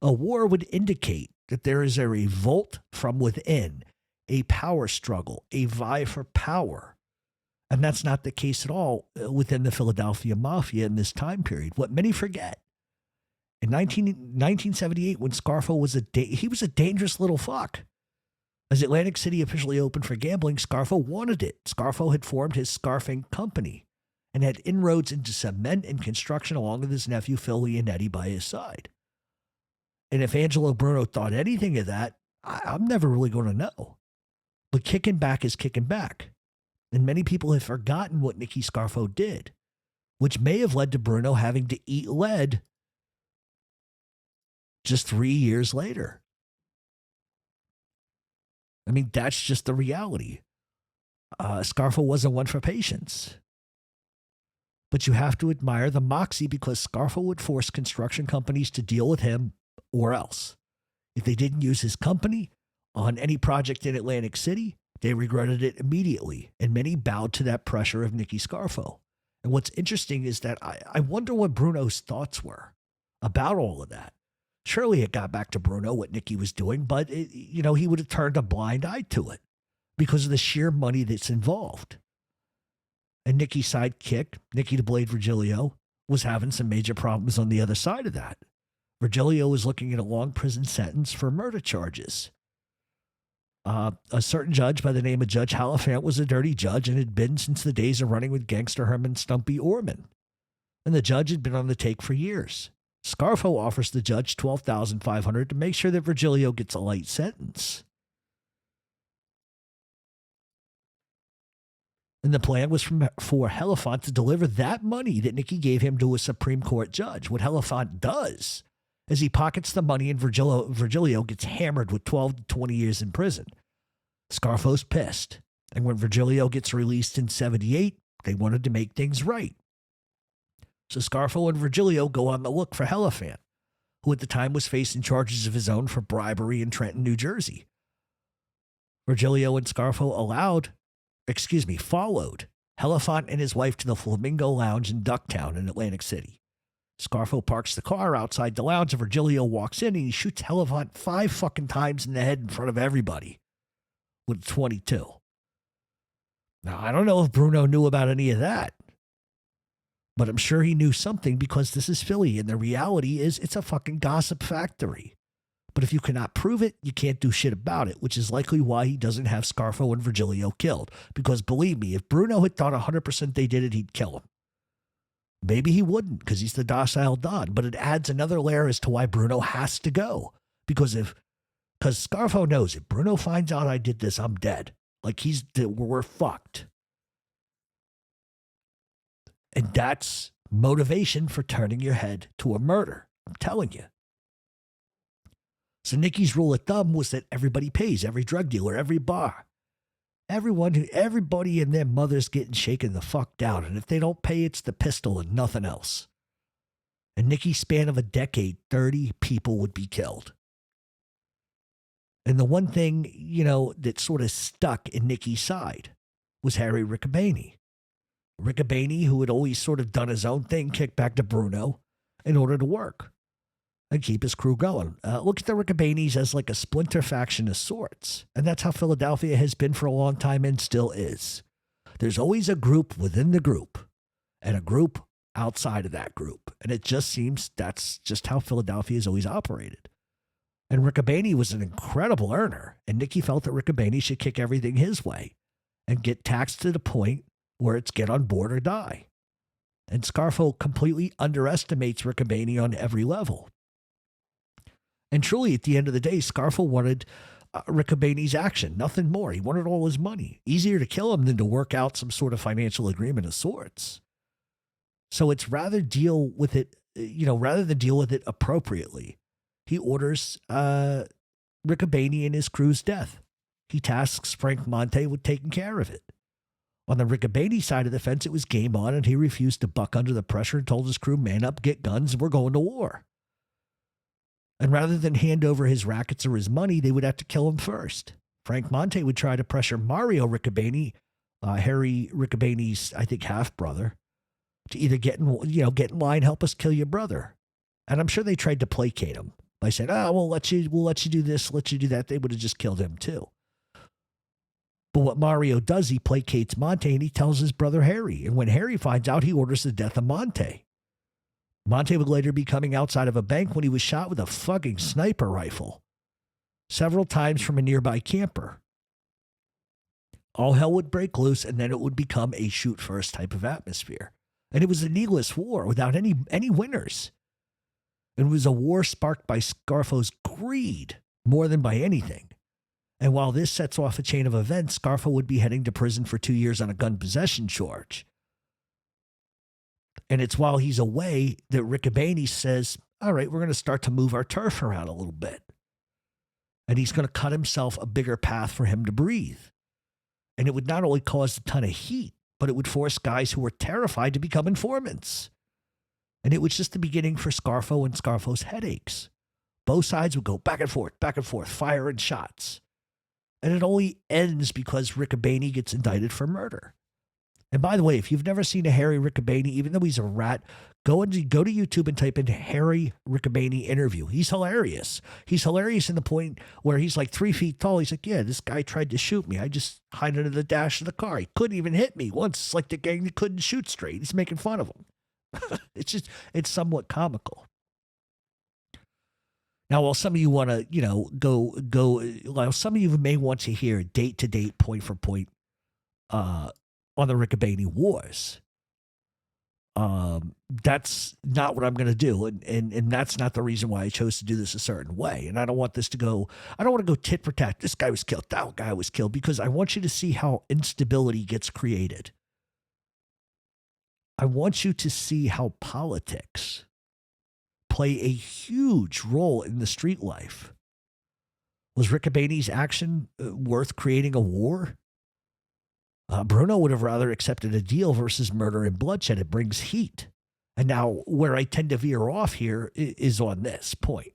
A war would indicate that there is a revolt from within, a power struggle, a vie for power. And that's not the case at all within the Philadelphia Mafia in this time period. What many forget, in 1978, when Scarfo was he was a dangerous little fuck. As Atlantic City officially opened for gambling, Scarfo wanted it. Scarfo had formed his Scarfing company and had inroads into cement and construction along with his nephew Phil Leonetti by his side. And if Angelo Bruno thought anything of that, I'm never really going to know. But kicking back is kicking back. And many people have forgotten what Nicky Scarfo did, which may have led to Bruno having to eat lead just 3 years later. I mean, that's just the reality. Scarfo wasn't one for patience. But you have to admire the moxie because Scarfo would force construction companies to deal with him or else. If they didn't use his company on any project in Atlantic City, they regretted it immediately, and many bowed to that pressure of Nicky Scarfo. And what's interesting is that I wonder what Bruno's thoughts were about all of that. Surely it got back to Bruno what Nicky was doing, but he would have turned a blind eye to it because of the sheer money that's involved. And Nicky's sidekick, Nicky the Blade Virgilio, was having some major problems on the other side of that. Virgilio was looking at a long prison sentence for murder charges. A certain judge by the name of Judge Halifant was a dirty judge and had been since the days of running with gangster Herman Stumpy Orman. And the judge had been on the take for years. Scarfo offers the judge $12,500 to make sure that Virgilio gets a light sentence. And the plan was for Halifant to deliver that money that Nicky gave him to a Supreme Court judge. What Halifant does is he pockets the money and Virgilio gets hammered with 12 to 20 years in prison. Scarfo's pissed. And when Virgilio gets released in 78, they wanted to make things right. So Scarfo and Virgilio go on the look for Halifant, who at the time was facing charges of his own for bribery in Trenton, New Jersey. Virgilio and Scarfo followed Halifant and his wife to the Flamingo Lounge in Ducktown in Atlantic City. Scarfo parks the car outside the lounge and Virgilio walks in and he shoots Halifant 5 fucking times in the head in front of everybody with a .22. Now, I don't know if Bruno knew about any of that, but I'm sure he knew something because this is Philly and the reality is it's a fucking gossip factory. But if you cannot prove it, you can't do shit about it, which is likely why he doesn't have Scarfo and Virgilio killed. Because believe me, if Bruno had thought 100% they did it, he'd kill him. Maybe he wouldn't because he's the docile Don, but it adds another layer as to why Bruno has to go. Because Scarfo knows if Bruno finds out I did this, I'm dead. Like we're fucked. And that's motivation for turning your head to a murder. I'm telling you. So Nicky's rule of thumb was that everybody pays, every drug dealer, every bar. Everybody and their mother's getting shaken the fuck down. And if they don't pay, it's the pistol and nothing else. In Nicky's span of a decade, 30 people would be killed. And the one thing, that sort of stuck in Nicky's side was Harry Riccobene. Riccobene, who had always sort of done his own thing, kicked back to Bruno in order to work and keep his crew going. Look at the Riccobenes as like a splinter faction of sorts. And that's how Philadelphia has been for a long time and still is. There's always a group within the group and a group outside of that group. And it just seems that's just how Philadelphia has always operated. And Riccobene was an incredible earner. And Nicky felt that Riccobene should kick everything his way and get taxed to the point where it's get on board or die. And Scarfo completely underestimates Riccobene on every level. And truly, at the end of the day, Scarfo wanted Riccobene's action, nothing more. He wanted all his money. Easier to kill him than to work out some sort of financial agreement of sorts. So it's rather than deal with it appropriately, he orders Riccobene and his crew's death. He tasks Frank Monte with taking care of it. On the Riccobene side of the fence, it was game on, and he refused to buck under the pressure and told his crew, man up, get guns, we're going to war. And rather than hand over his rackets or his money, they would have to kill him first. Frank Monte would try to pressure Mario Riccobene, Harry Riccobene's, I think, half-brother, to either get in line, help us kill your brother. And I'm sure they tried to placate him by saying, we'll let you do this, let you do that. They would have just killed him too. But what Mario does, he placates Monte and he tells his brother Harry. And when Harry finds out, he orders the death of Monte. Monte would later be coming outside of a bank when he was shot with a fucking sniper rifle several times from a nearby camper. All hell would break loose, and then it would become a shoot-first type of atmosphere. And it was a needless war without any winners. It was a war sparked by Scarfo's greed more than by anything. And while this sets off a chain of events, Scarfo would be heading to prison for 2 years on a gun possession charge. And it's while he's away that Riccobene says, all right, we're going to start to move our turf around a little bit. And he's going to cut himself a bigger path for him to breathe. And it would not only cause a ton of heat, but it would force guys who were terrified to become informants. And it was just the beginning for Scarfo and Scarfo's headaches. Both sides would go back and forth, firing shots. And it only ends because Riccobene gets indicted for murder. And by the way, if you've never seen a Harry Riccobene, even though he's a rat, go to YouTube and type in Harry Riccobene interview. He's hilarious. He's hilarious in the point where he's like 3 feet tall. He's like, yeah, this guy tried to shoot me. I just hid under the dash of the car. He couldn't even hit me once. It's like the gang that couldn't shoot straight. He's making fun of him. It's somewhat comical. Now, while some of you want to, while some of you may want to hear date to date, point for point, on the Riccobene Wars. That's not what I'm going to do. And that's not the reason why I chose to do this a certain way. And I don't want to go tit for tat. This guy was killed. That guy was killed, because I want you to see how instability gets created. I want you to see how politics play a huge role in the street life. Was Riccobene's action worth creating a war? Bruno would have rather accepted a deal versus murder and bloodshed. It brings heat. And now where I tend to veer off here is on this point.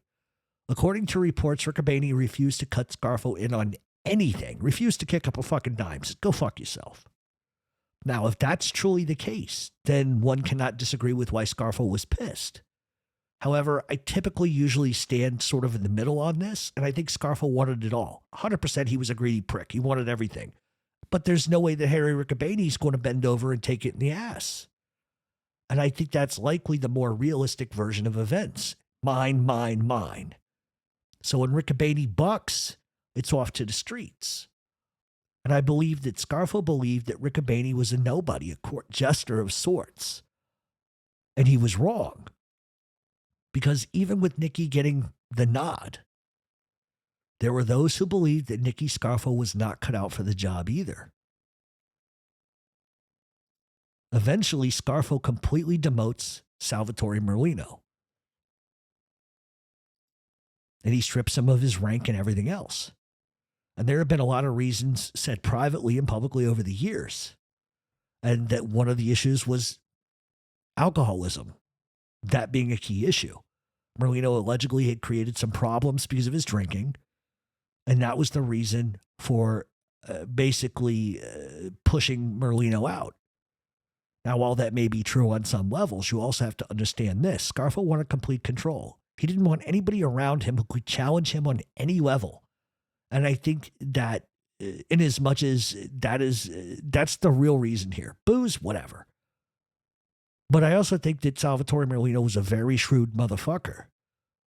According to reports, Riccobene refused to cut Scarfo in on anything, refused to kick up a fucking dime. Said, go fuck yourself. Now, if that's truly the case, then one cannot disagree with why Scarfo was pissed. However, I typically usually stand sort of in the middle on this, and I think Scarfo wanted it all. 100% he was a greedy prick. He wanted everything. But there's no way that Harry Riccobene is going to bend over and take it in the ass. And I think that's likely the more realistic version of events. Mine, mine, mine. So when Riccobene bucks, it's off to the streets. And I believe that Scarfo believed that Riccobene was a nobody, a court jester of sorts. And he was wrong. Because even with Nicky getting the nod, there were those who believed that Nicky Scarfo was not cut out for the job either. Eventually, Scarfo completely demotes Salvatore Merlino. And he strips him of his rank and everything else. And there have been a lot of reasons said privately and publicly over the years. And that one of the issues was alcoholism, that being a key issue. Merlino allegedly had created some problems because of his drinking. And that was the reason for basically pushing Merlino out. Now, while that may be true on some levels, you also have to understand this. Scarfo wanted complete control. He didn't want anybody around him who could challenge him on any level. And I think that in as much as that's the real reason here. Booze, whatever. But I also think that Salvatore Merlino was a very shrewd motherfucker.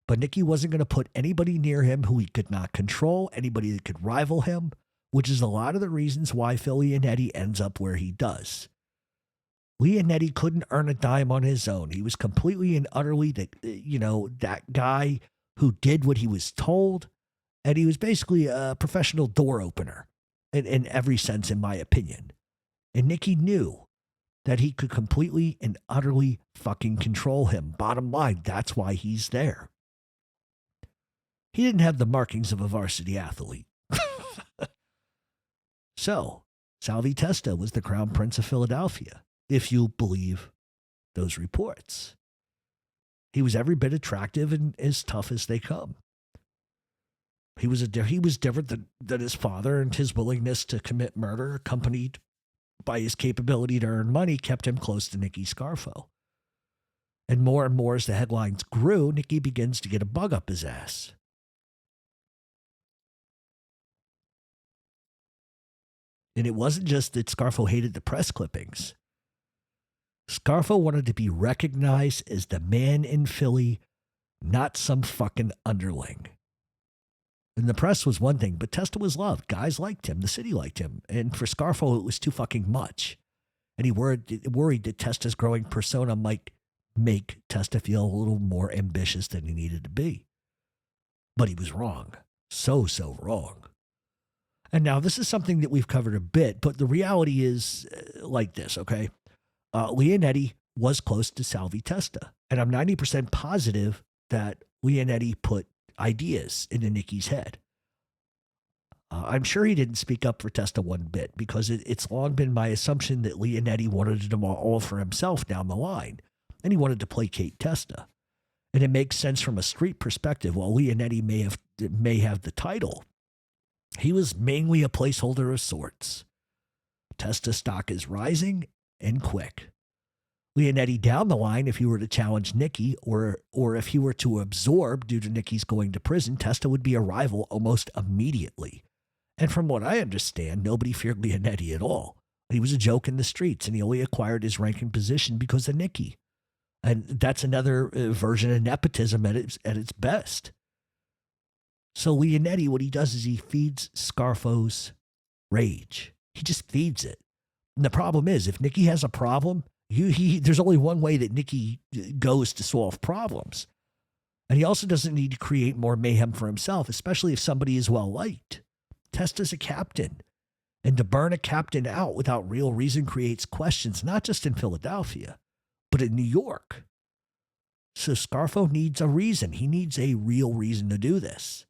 But Nicky wasn't going to put anybody near him who he could not control, anybody that could rival him, which is a lot of the reasons why Phil Leonetti ends up where he does. Leonetti couldn't earn a dime on his own. He was completely and utterly that guy who did what he was told, and he was basically a professional door opener in every sense, in my opinion. And Nicky knew that he could completely and utterly fucking control him. Bottom line, that's why he's there. He didn't have the markings of a varsity athlete. So, Salvi Testa was the Crown Prince of Philadelphia, if you believe those reports. He was every bit attractive and as tough as they come. He was different than his father, and his willingness to commit murder, accompanied by his capability to earn money, kept him close to Nicky Scarfo. And more as the headlines grew, Nicky begins to get a bug up his ass. And it wasn't just that Scarfo hated the press clippings. Scarfo wanted to be recognized as the man in Philly, not some fucking underling. And the press was one thing, but Testa was loved. Guys liked him. The city liked him. And for Scarfo, it was too fucking much. And he worried that Testa's growing persona might make Testa feel a little more ambitious than he needed to be. But he was wrong. So wrong. And now this is something that we've covered a bit, but the reality is like this, okay? Leonetti was close to Salvi Testa. And I'm 90% positive that Leonetti put ideas into Nicky's head. I'm sure he didn't speak up for Testa one bit because it's long been my assumption that Leonetti wanted it all for himself down the line, and he wanted to placate Testa. And it makes sense from a street perspective. While Leonetti may have the title, he was mainly a placeholder of sorts. Testa stock is rising and quick. Leonetti down the line, if he were to challenge Nicky, or if he were to absorb due to Nicky's going to prison, Testa would be a rival almost immediately. And from what I understand, nobody feared Leonetti at all. He was a joke in the streets, and he only acquired his rank and position because of Nicky. And that's another version of nepotism at its best. So Leonetti, what he does is he feeds Scarfo's rage. He just feeds it. And the problem is, if Nicky has a problem, there's only one way that Nicky goes to solve problems. And he also doesn't need to create more mayhem for himself, especially if somebody is well liked. Testa's a captain. And to burn a captain out without real reason creates questions, not just in Philadelphia, but in New York. So Scarfo needs a reason. He needs a real reason to do this.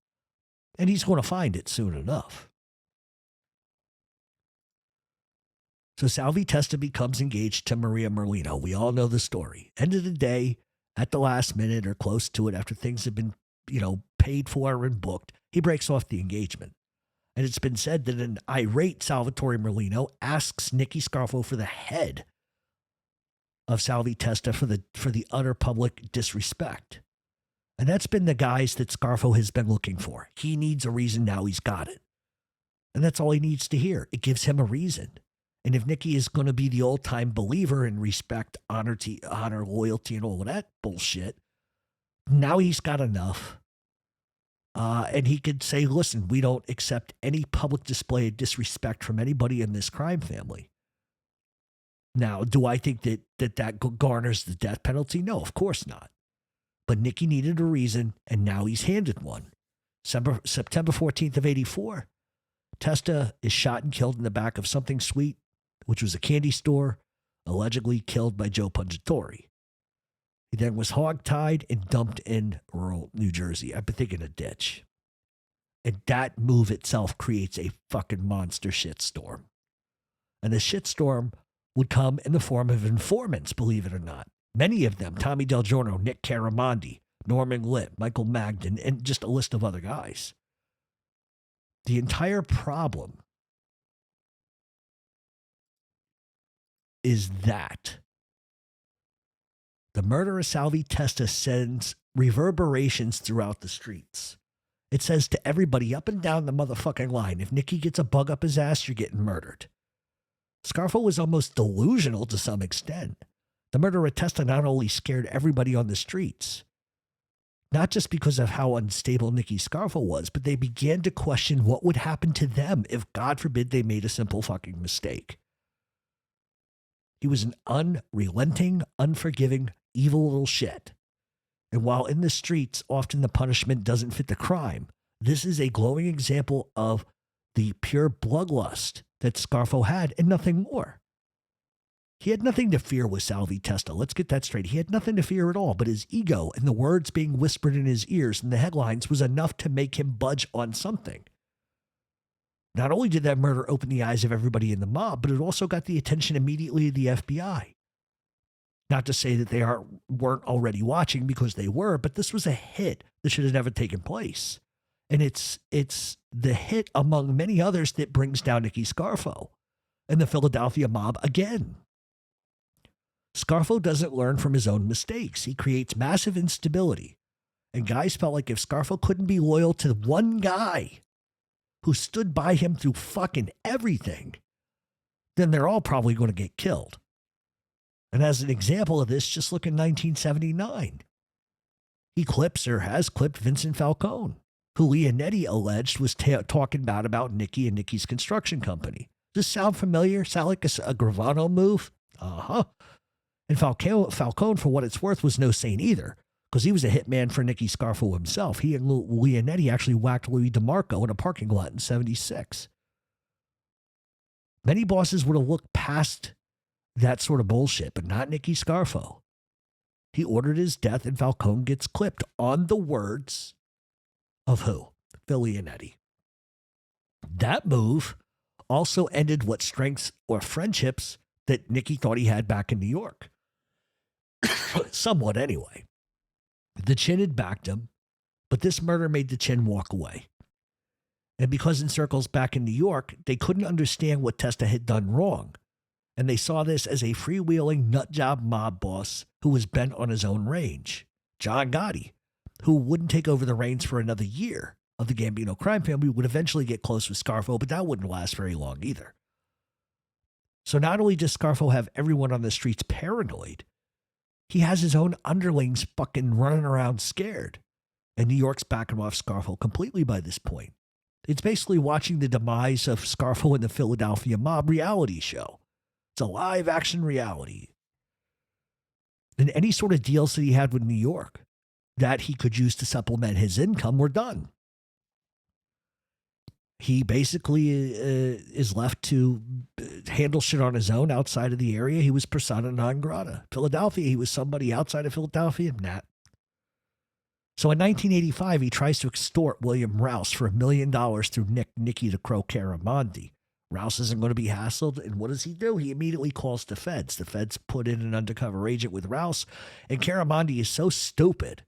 And he's going to find it soon enough. So Salvi Testa becomes engaged to Maria Merlino. We all know the story. End of the day, at the last minute or close to it, after things have been, paid for and booked, he breaks off the engagement. And it's been said that an irate Salvatore Merlino asks Nicky Scarfo for the head of Salvi Testa for the utter public disrespect. And that's been the guys that Scarfo has been looking for. He needs a reason, now he's got it. And that's all he needs to hear. It gives him a reason. And if Nicky is going to be the old-time believer in respect, honor, loyalty, and all of that bullshit, now he's got enough. And he could say, listen, we don't accept any public display of disrespect from anybody in this crime family. Now, do I think that garners the death penalty? No, of course not. But Nicky needed a reason, and now he's handed one. September 14th of 84, Testa is shot and killed in the back of Something Sweet, which was a candy store, allegedly killed by Joe Pungatori. He then was hogtied and dumped in rural New Jersey. I've been thinking a ditch. And that move itself creates a fucking monster shitstorm. And the shitstorm would come in the form of informants, believe it or not. Many of them, Tommy Del Giorno, Nick Caramondi, Norman Litt, Michael Magden, and just a list of other guys. The entire problem is that the murder of Salvi Testa sends reverberations throughout the streets. It says to everybody up and down the motherfucking line, if Nicky gets a bug up his ass, you're getting murdered. Scarfo was almost delusional to some extent. The murder of Testa not only scared everybody on the streets, not just because of how unstable Nicky Scarfo was, but they began to question what would happen to them if, God forbid, they made a simple fucking mistake. He was an unrelenting, unforgiving, evil little shit. And while in the streets, often the punishment doesn't fit the crime, this is a glowing example of the pure bloodlust that Scarfo had and nothing more. He had nothing to fear with Salvi Testa. Let's get that straight. He had nothing to fear at all, but his ego and the words being whispered in his ears and the headlines was enough to make him budge on something. Not only did that murder open the eyes of everybody in the mob, but it also got the attention immediately of the FBI. Not to say that they weren't already watching, because they were, but this was a hit that should have never taken place. And it's the hit among many others that brings down Nicky Scarfo and the Philadelphia mob again. Scarfo doesn't learn from his own mistakes. He creates massive instability. And guys felt like if Scarfo couldn't be loyal to one guy who stood by him through fucking everything, then they're all probably going to get killed. And as an example of this, just look in 1979. He has clipped Vincent Falcone, who Leonetti alleged was talking bad about Nicky and Nicky's construction company. Does this sound familiar? Sound like a Gravano move? Uh-huh. And Falcone, for what it's worth, was no saint either, because he was a hitman for Nicky Scarfo himself. He and Leonetti actually whacked Louis DeMarco in a parking lot in 76. Many bosses would have looked past that sort of bullshit, but not Nicky Scarfo. He ordered his death, and Falcone gets clipped on the words of who? Phil Leonetti. That move also ended what strengths or friendships that Nicky thought he had back in New York. Somewhat, anyway. The Chin had backed him, but this murder made the Chin walk away. And because in circles back in New York, they couldn't understand what Testa had done wrong. And they saw this as a freewheeling nutjob mob boss who was bent on his own range, John Gotti, who wouldn't take over the reins for another year of the Gambino crime family, would eventually get close with Scarfo, but that wouldn't last very long either. So not only does Scarfo have everyone on the streets paranoid, he has his own underlings fucking running around scared. And New York's backing off Scarfo completely by this point. It's basically watching the demise of Scarfo in the Philadelphia mob reality show. It's a live action reality. And any sort of deals that he had with New York that he could use to supplement his income were done. He basically is left to handle shit on his own outside of the area. He was persona non grata. Philadelphia, he was somebody outside of Philadelphia. Nah. So in 1985, he tries to extort William Rouse for $1 million through Nicky the Crow Caramondi. Rouse isn't going to be hassled, and what does he do? He immediately calls the feds. The feds put in an undercover agent with Rouse, and Caramondi is so stupid,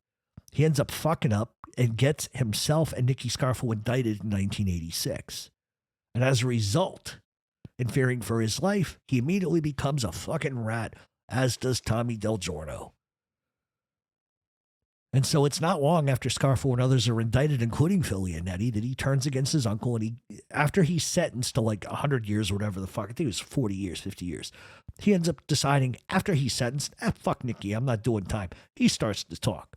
he ends up fucking up and gets himself and Nicky Scarfo indicted in 1986. And as a result, in fearing for his life, he immediately becomes a fucking rat, as does Tommy Del Giorno. And so it's not long after Scarfo and others are indicted, including Filianetti, that he turns against his uncle. And after he's sentenced to like 100 years or whatever the fuck, I think it was 40 years, 50 years, he ends up deciding after he's sentenced, fuck Nicky, I'm not doing time. He starts to talk.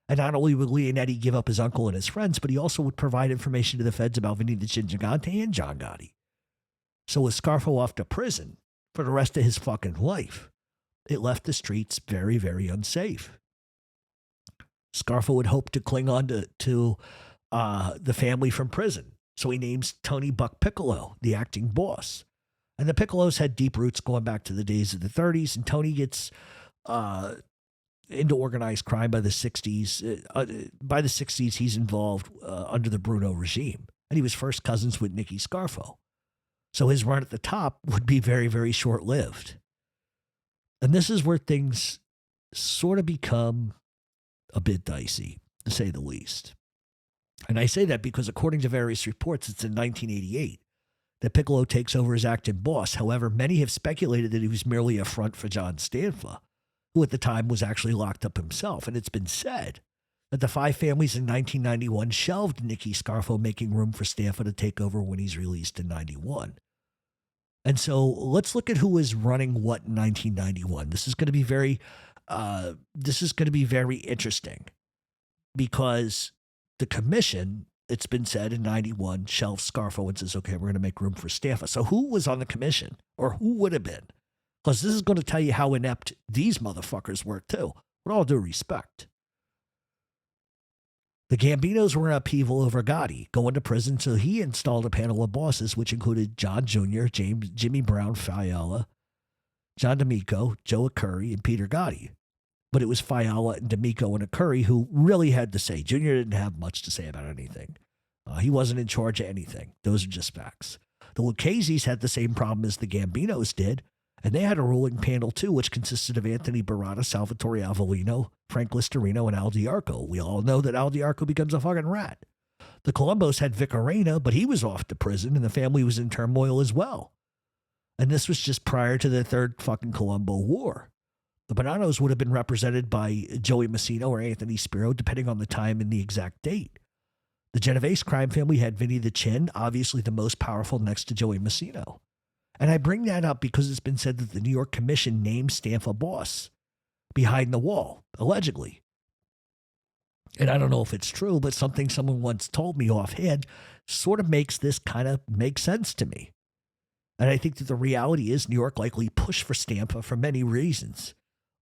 And not only would Leonetti give up his uncle and his friends, but he also would provide information to the feds about Vinny the Chin Gigante and John Gotti. So with Scarfo off to prison for the rest of his fucking life, it left the streets very, very unsafe. Scarfo would hope to cling on to the family from prison. So he names Tony Buck Piccolo, the acting boss. And the Piccolos had deep roots going back to the days of the 30s, and Tony gets into organized crime by the 60s. By the 60s, he's involved under the Bruno regime. And he was first cousins with Nicky Scarfo. So his run at the top would be very, very short-lived. And this is where things sort of become a bit dicey, to say the least. And I say that because according to various reports, it's in 1988 that Piccolo takes over as acting boss. However, many have speculated that he was merely a front for John Stanfa, who at the time was actually locked up himself. And it's been said that the five families in 1991 shelved Nicky Scarfo, making room for Stanfa to take over when he's released in 91. And so let's look at who was running what in 1991. This is going to be very interesting because the commission, it's been said in 91, shelved Scarfo and says, okay, we're going to make room for Stanfa. So who was on the commission, or who would have been? Because this is going to tell you how inept these motherfuckers were too, with all due respect. The Gambinos were in upheaval over Gotti going to prison, so he installed a panel of bosses, which included John Jr., Jimmy Brown Fiala, John D'Amico, Joe Curry, and Peter Gotti. But it was Fiala and D'Amico and Curry who really had to say. Jr. didn't have much to say about anything. He wasn't in charge of anything. Those are just facts. The Lucchese's had the same problem as the Gambinos did, and they had a ruling panel too, which consisted of Anthony Barata, Salvatore Avellino, Frank Listerino, and Al Diarco. We all know that Al Diarco becomes a fucking rat. The Colombos had Vic Arena, but he was off to prison, and the family was in turmoil as well. And this was just prior to the third fucking Colombo War. The Bonanos would have been represented by Joey Messino or Anthony Spiro, depending on the time and the exact date. The Genovese crime family had Vinny the Chin, obviously the most powerful next to Joey Messino. And I bring that up because it's been said that the New York Commission named Stanfa boss behind the wall, allegedly. And I don't know if it's true, but something someone once told me offhand sort of makes this kind of make sense to me. And I think that the reality is New York likely pushed for Stanfa for many reasons.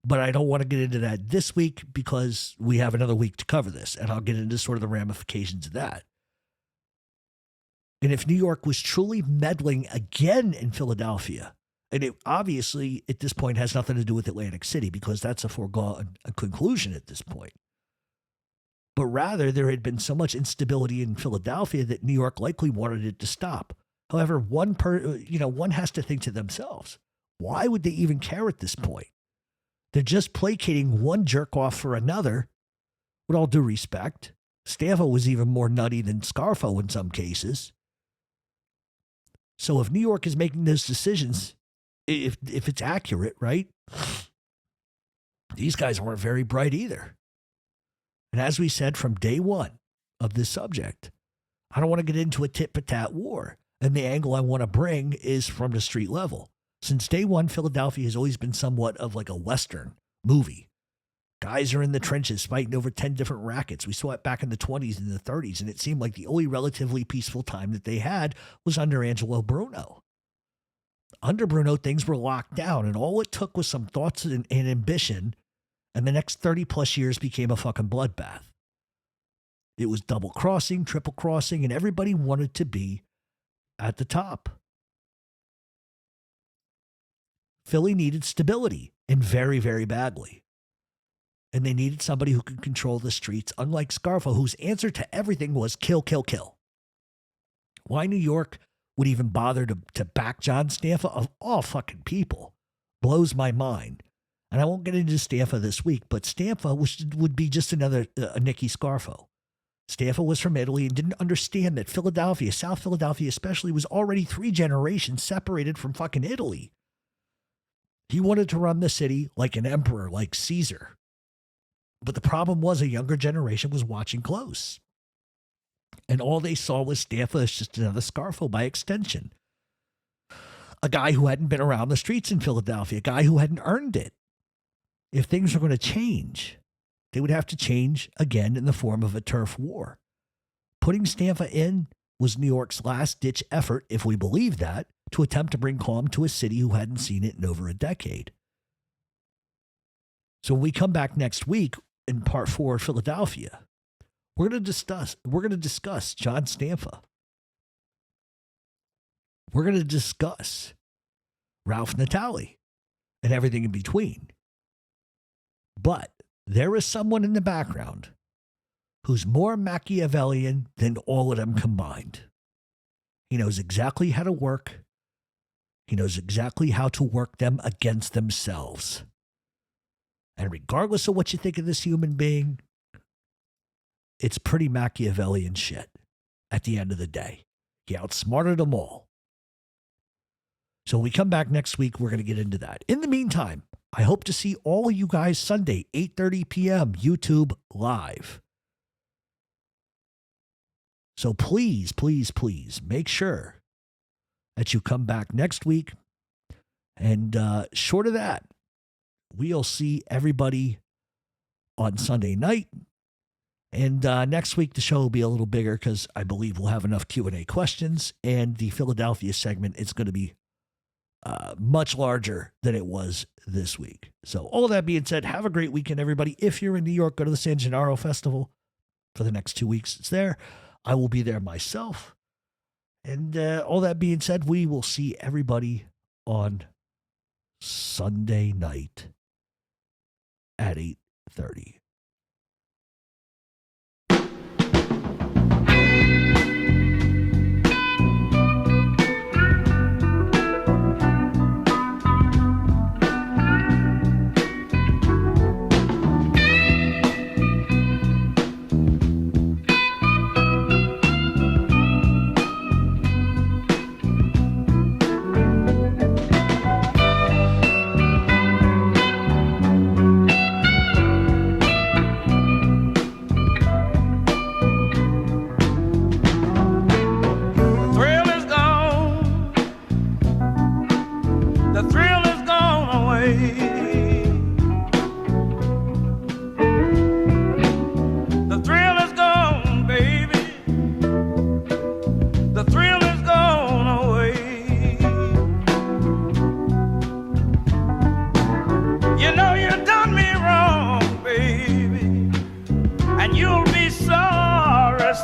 But I don't want to get into that this week because we have another week to cover this, and I'll get into sort of the ramifications of that. And if New York was truly meddling again in Philadelphia, and it obviously at this point has nothing to do with Atlantic City because that's a foregone conclusion at this point. but rather there had been so much instability in Philadelphia that New York likely wanted it to stop. However, one has to think to themselves, why would they even care at this point? They're just placating one jerk off for another. With all due respect, Scarfo was even more nutty than Scarfo in some cases. So if New York is making those decisions, if it's accurate, right? These guys weren't very bright either. And as we said from day one of this subject, I don't want to get into a tit-for-tat war. And the angle I want to bring is from the street level. Since day one, Philadelphia has always been somewhat of like a Western movie. Guys are in the trenches fighting over 10 different rackets. We saw it back in the 20s and the 30s, and it seemed like the only relatively peaceful time that they had was under Angelo Bruno. Under Bruno, things were locked down, and all it took was some thoughts and ambition, and the next 30-plus years became a fucking bloodbath. It was double-crossing, triple-crossing, and everybody wanted to be at the top. Philly needed stability, and very, very badly. And they needed somebody who could control the streets, unlike Scarfo, whose answer to everything was kill, kill, kill. Why New York would even bother to back John Stamfa, of all fucking people, blows my mind. And I won't get into Stamfa this week, but Stamfa would be just another Nicky Scarfo. Stamfa was from Italy and didn't understand that Philadelphia, South Philadelphia especially, was already 3 generations separated from fucking Italy. He wanted to run the city like an emperor, like Caesar. But the problem was a younger generation was watching close. And all they saw was Stamfa as just another Scarfo by extension. A guy who hadn't been around the streets in Philadelphia, a guy who hadn't earned it. If things were going to change, they would have to change again in the form of a turf war. Putting Stamfa in was New York's last-ditch effort, if we believe that, to attempt to bring calm to a city who hadn't seen it in over a decade. So when we come back next week in part 4 of Philadelphia, we're going to discuss John Stamfa. We're going to discuss Ralph Natale and everything in between. But there is someone in the background who's more Machiavellian than all of them combined. He knows exactly how to work. He knows exactly how to work them against themselves. And regardless of what you think of this human being, it's pretty Machiavellian shit at the end of the day. He outsmarted them all. So when we come back next week, we're going to get into that. In the meantime, I hope to see all of you guys Sunday, 8:30 p.m., YouTube Live. So please, please, please make sure that you come back next week. And short of that, we'll see everybody on Sunday night. And next week, the show will be a little bigger because I believe we'll have enough Q&A questions. And the Philadelphia segment is going to be much larger than it was this week. So all that being said, have a great weekend, everybody. If you're in New York, go to the San Gennaro Festival for the next 2 weeks. It's there. I will be there myself. And all that being said, we will see everybody on Sunday night at 8:30.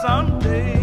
Someday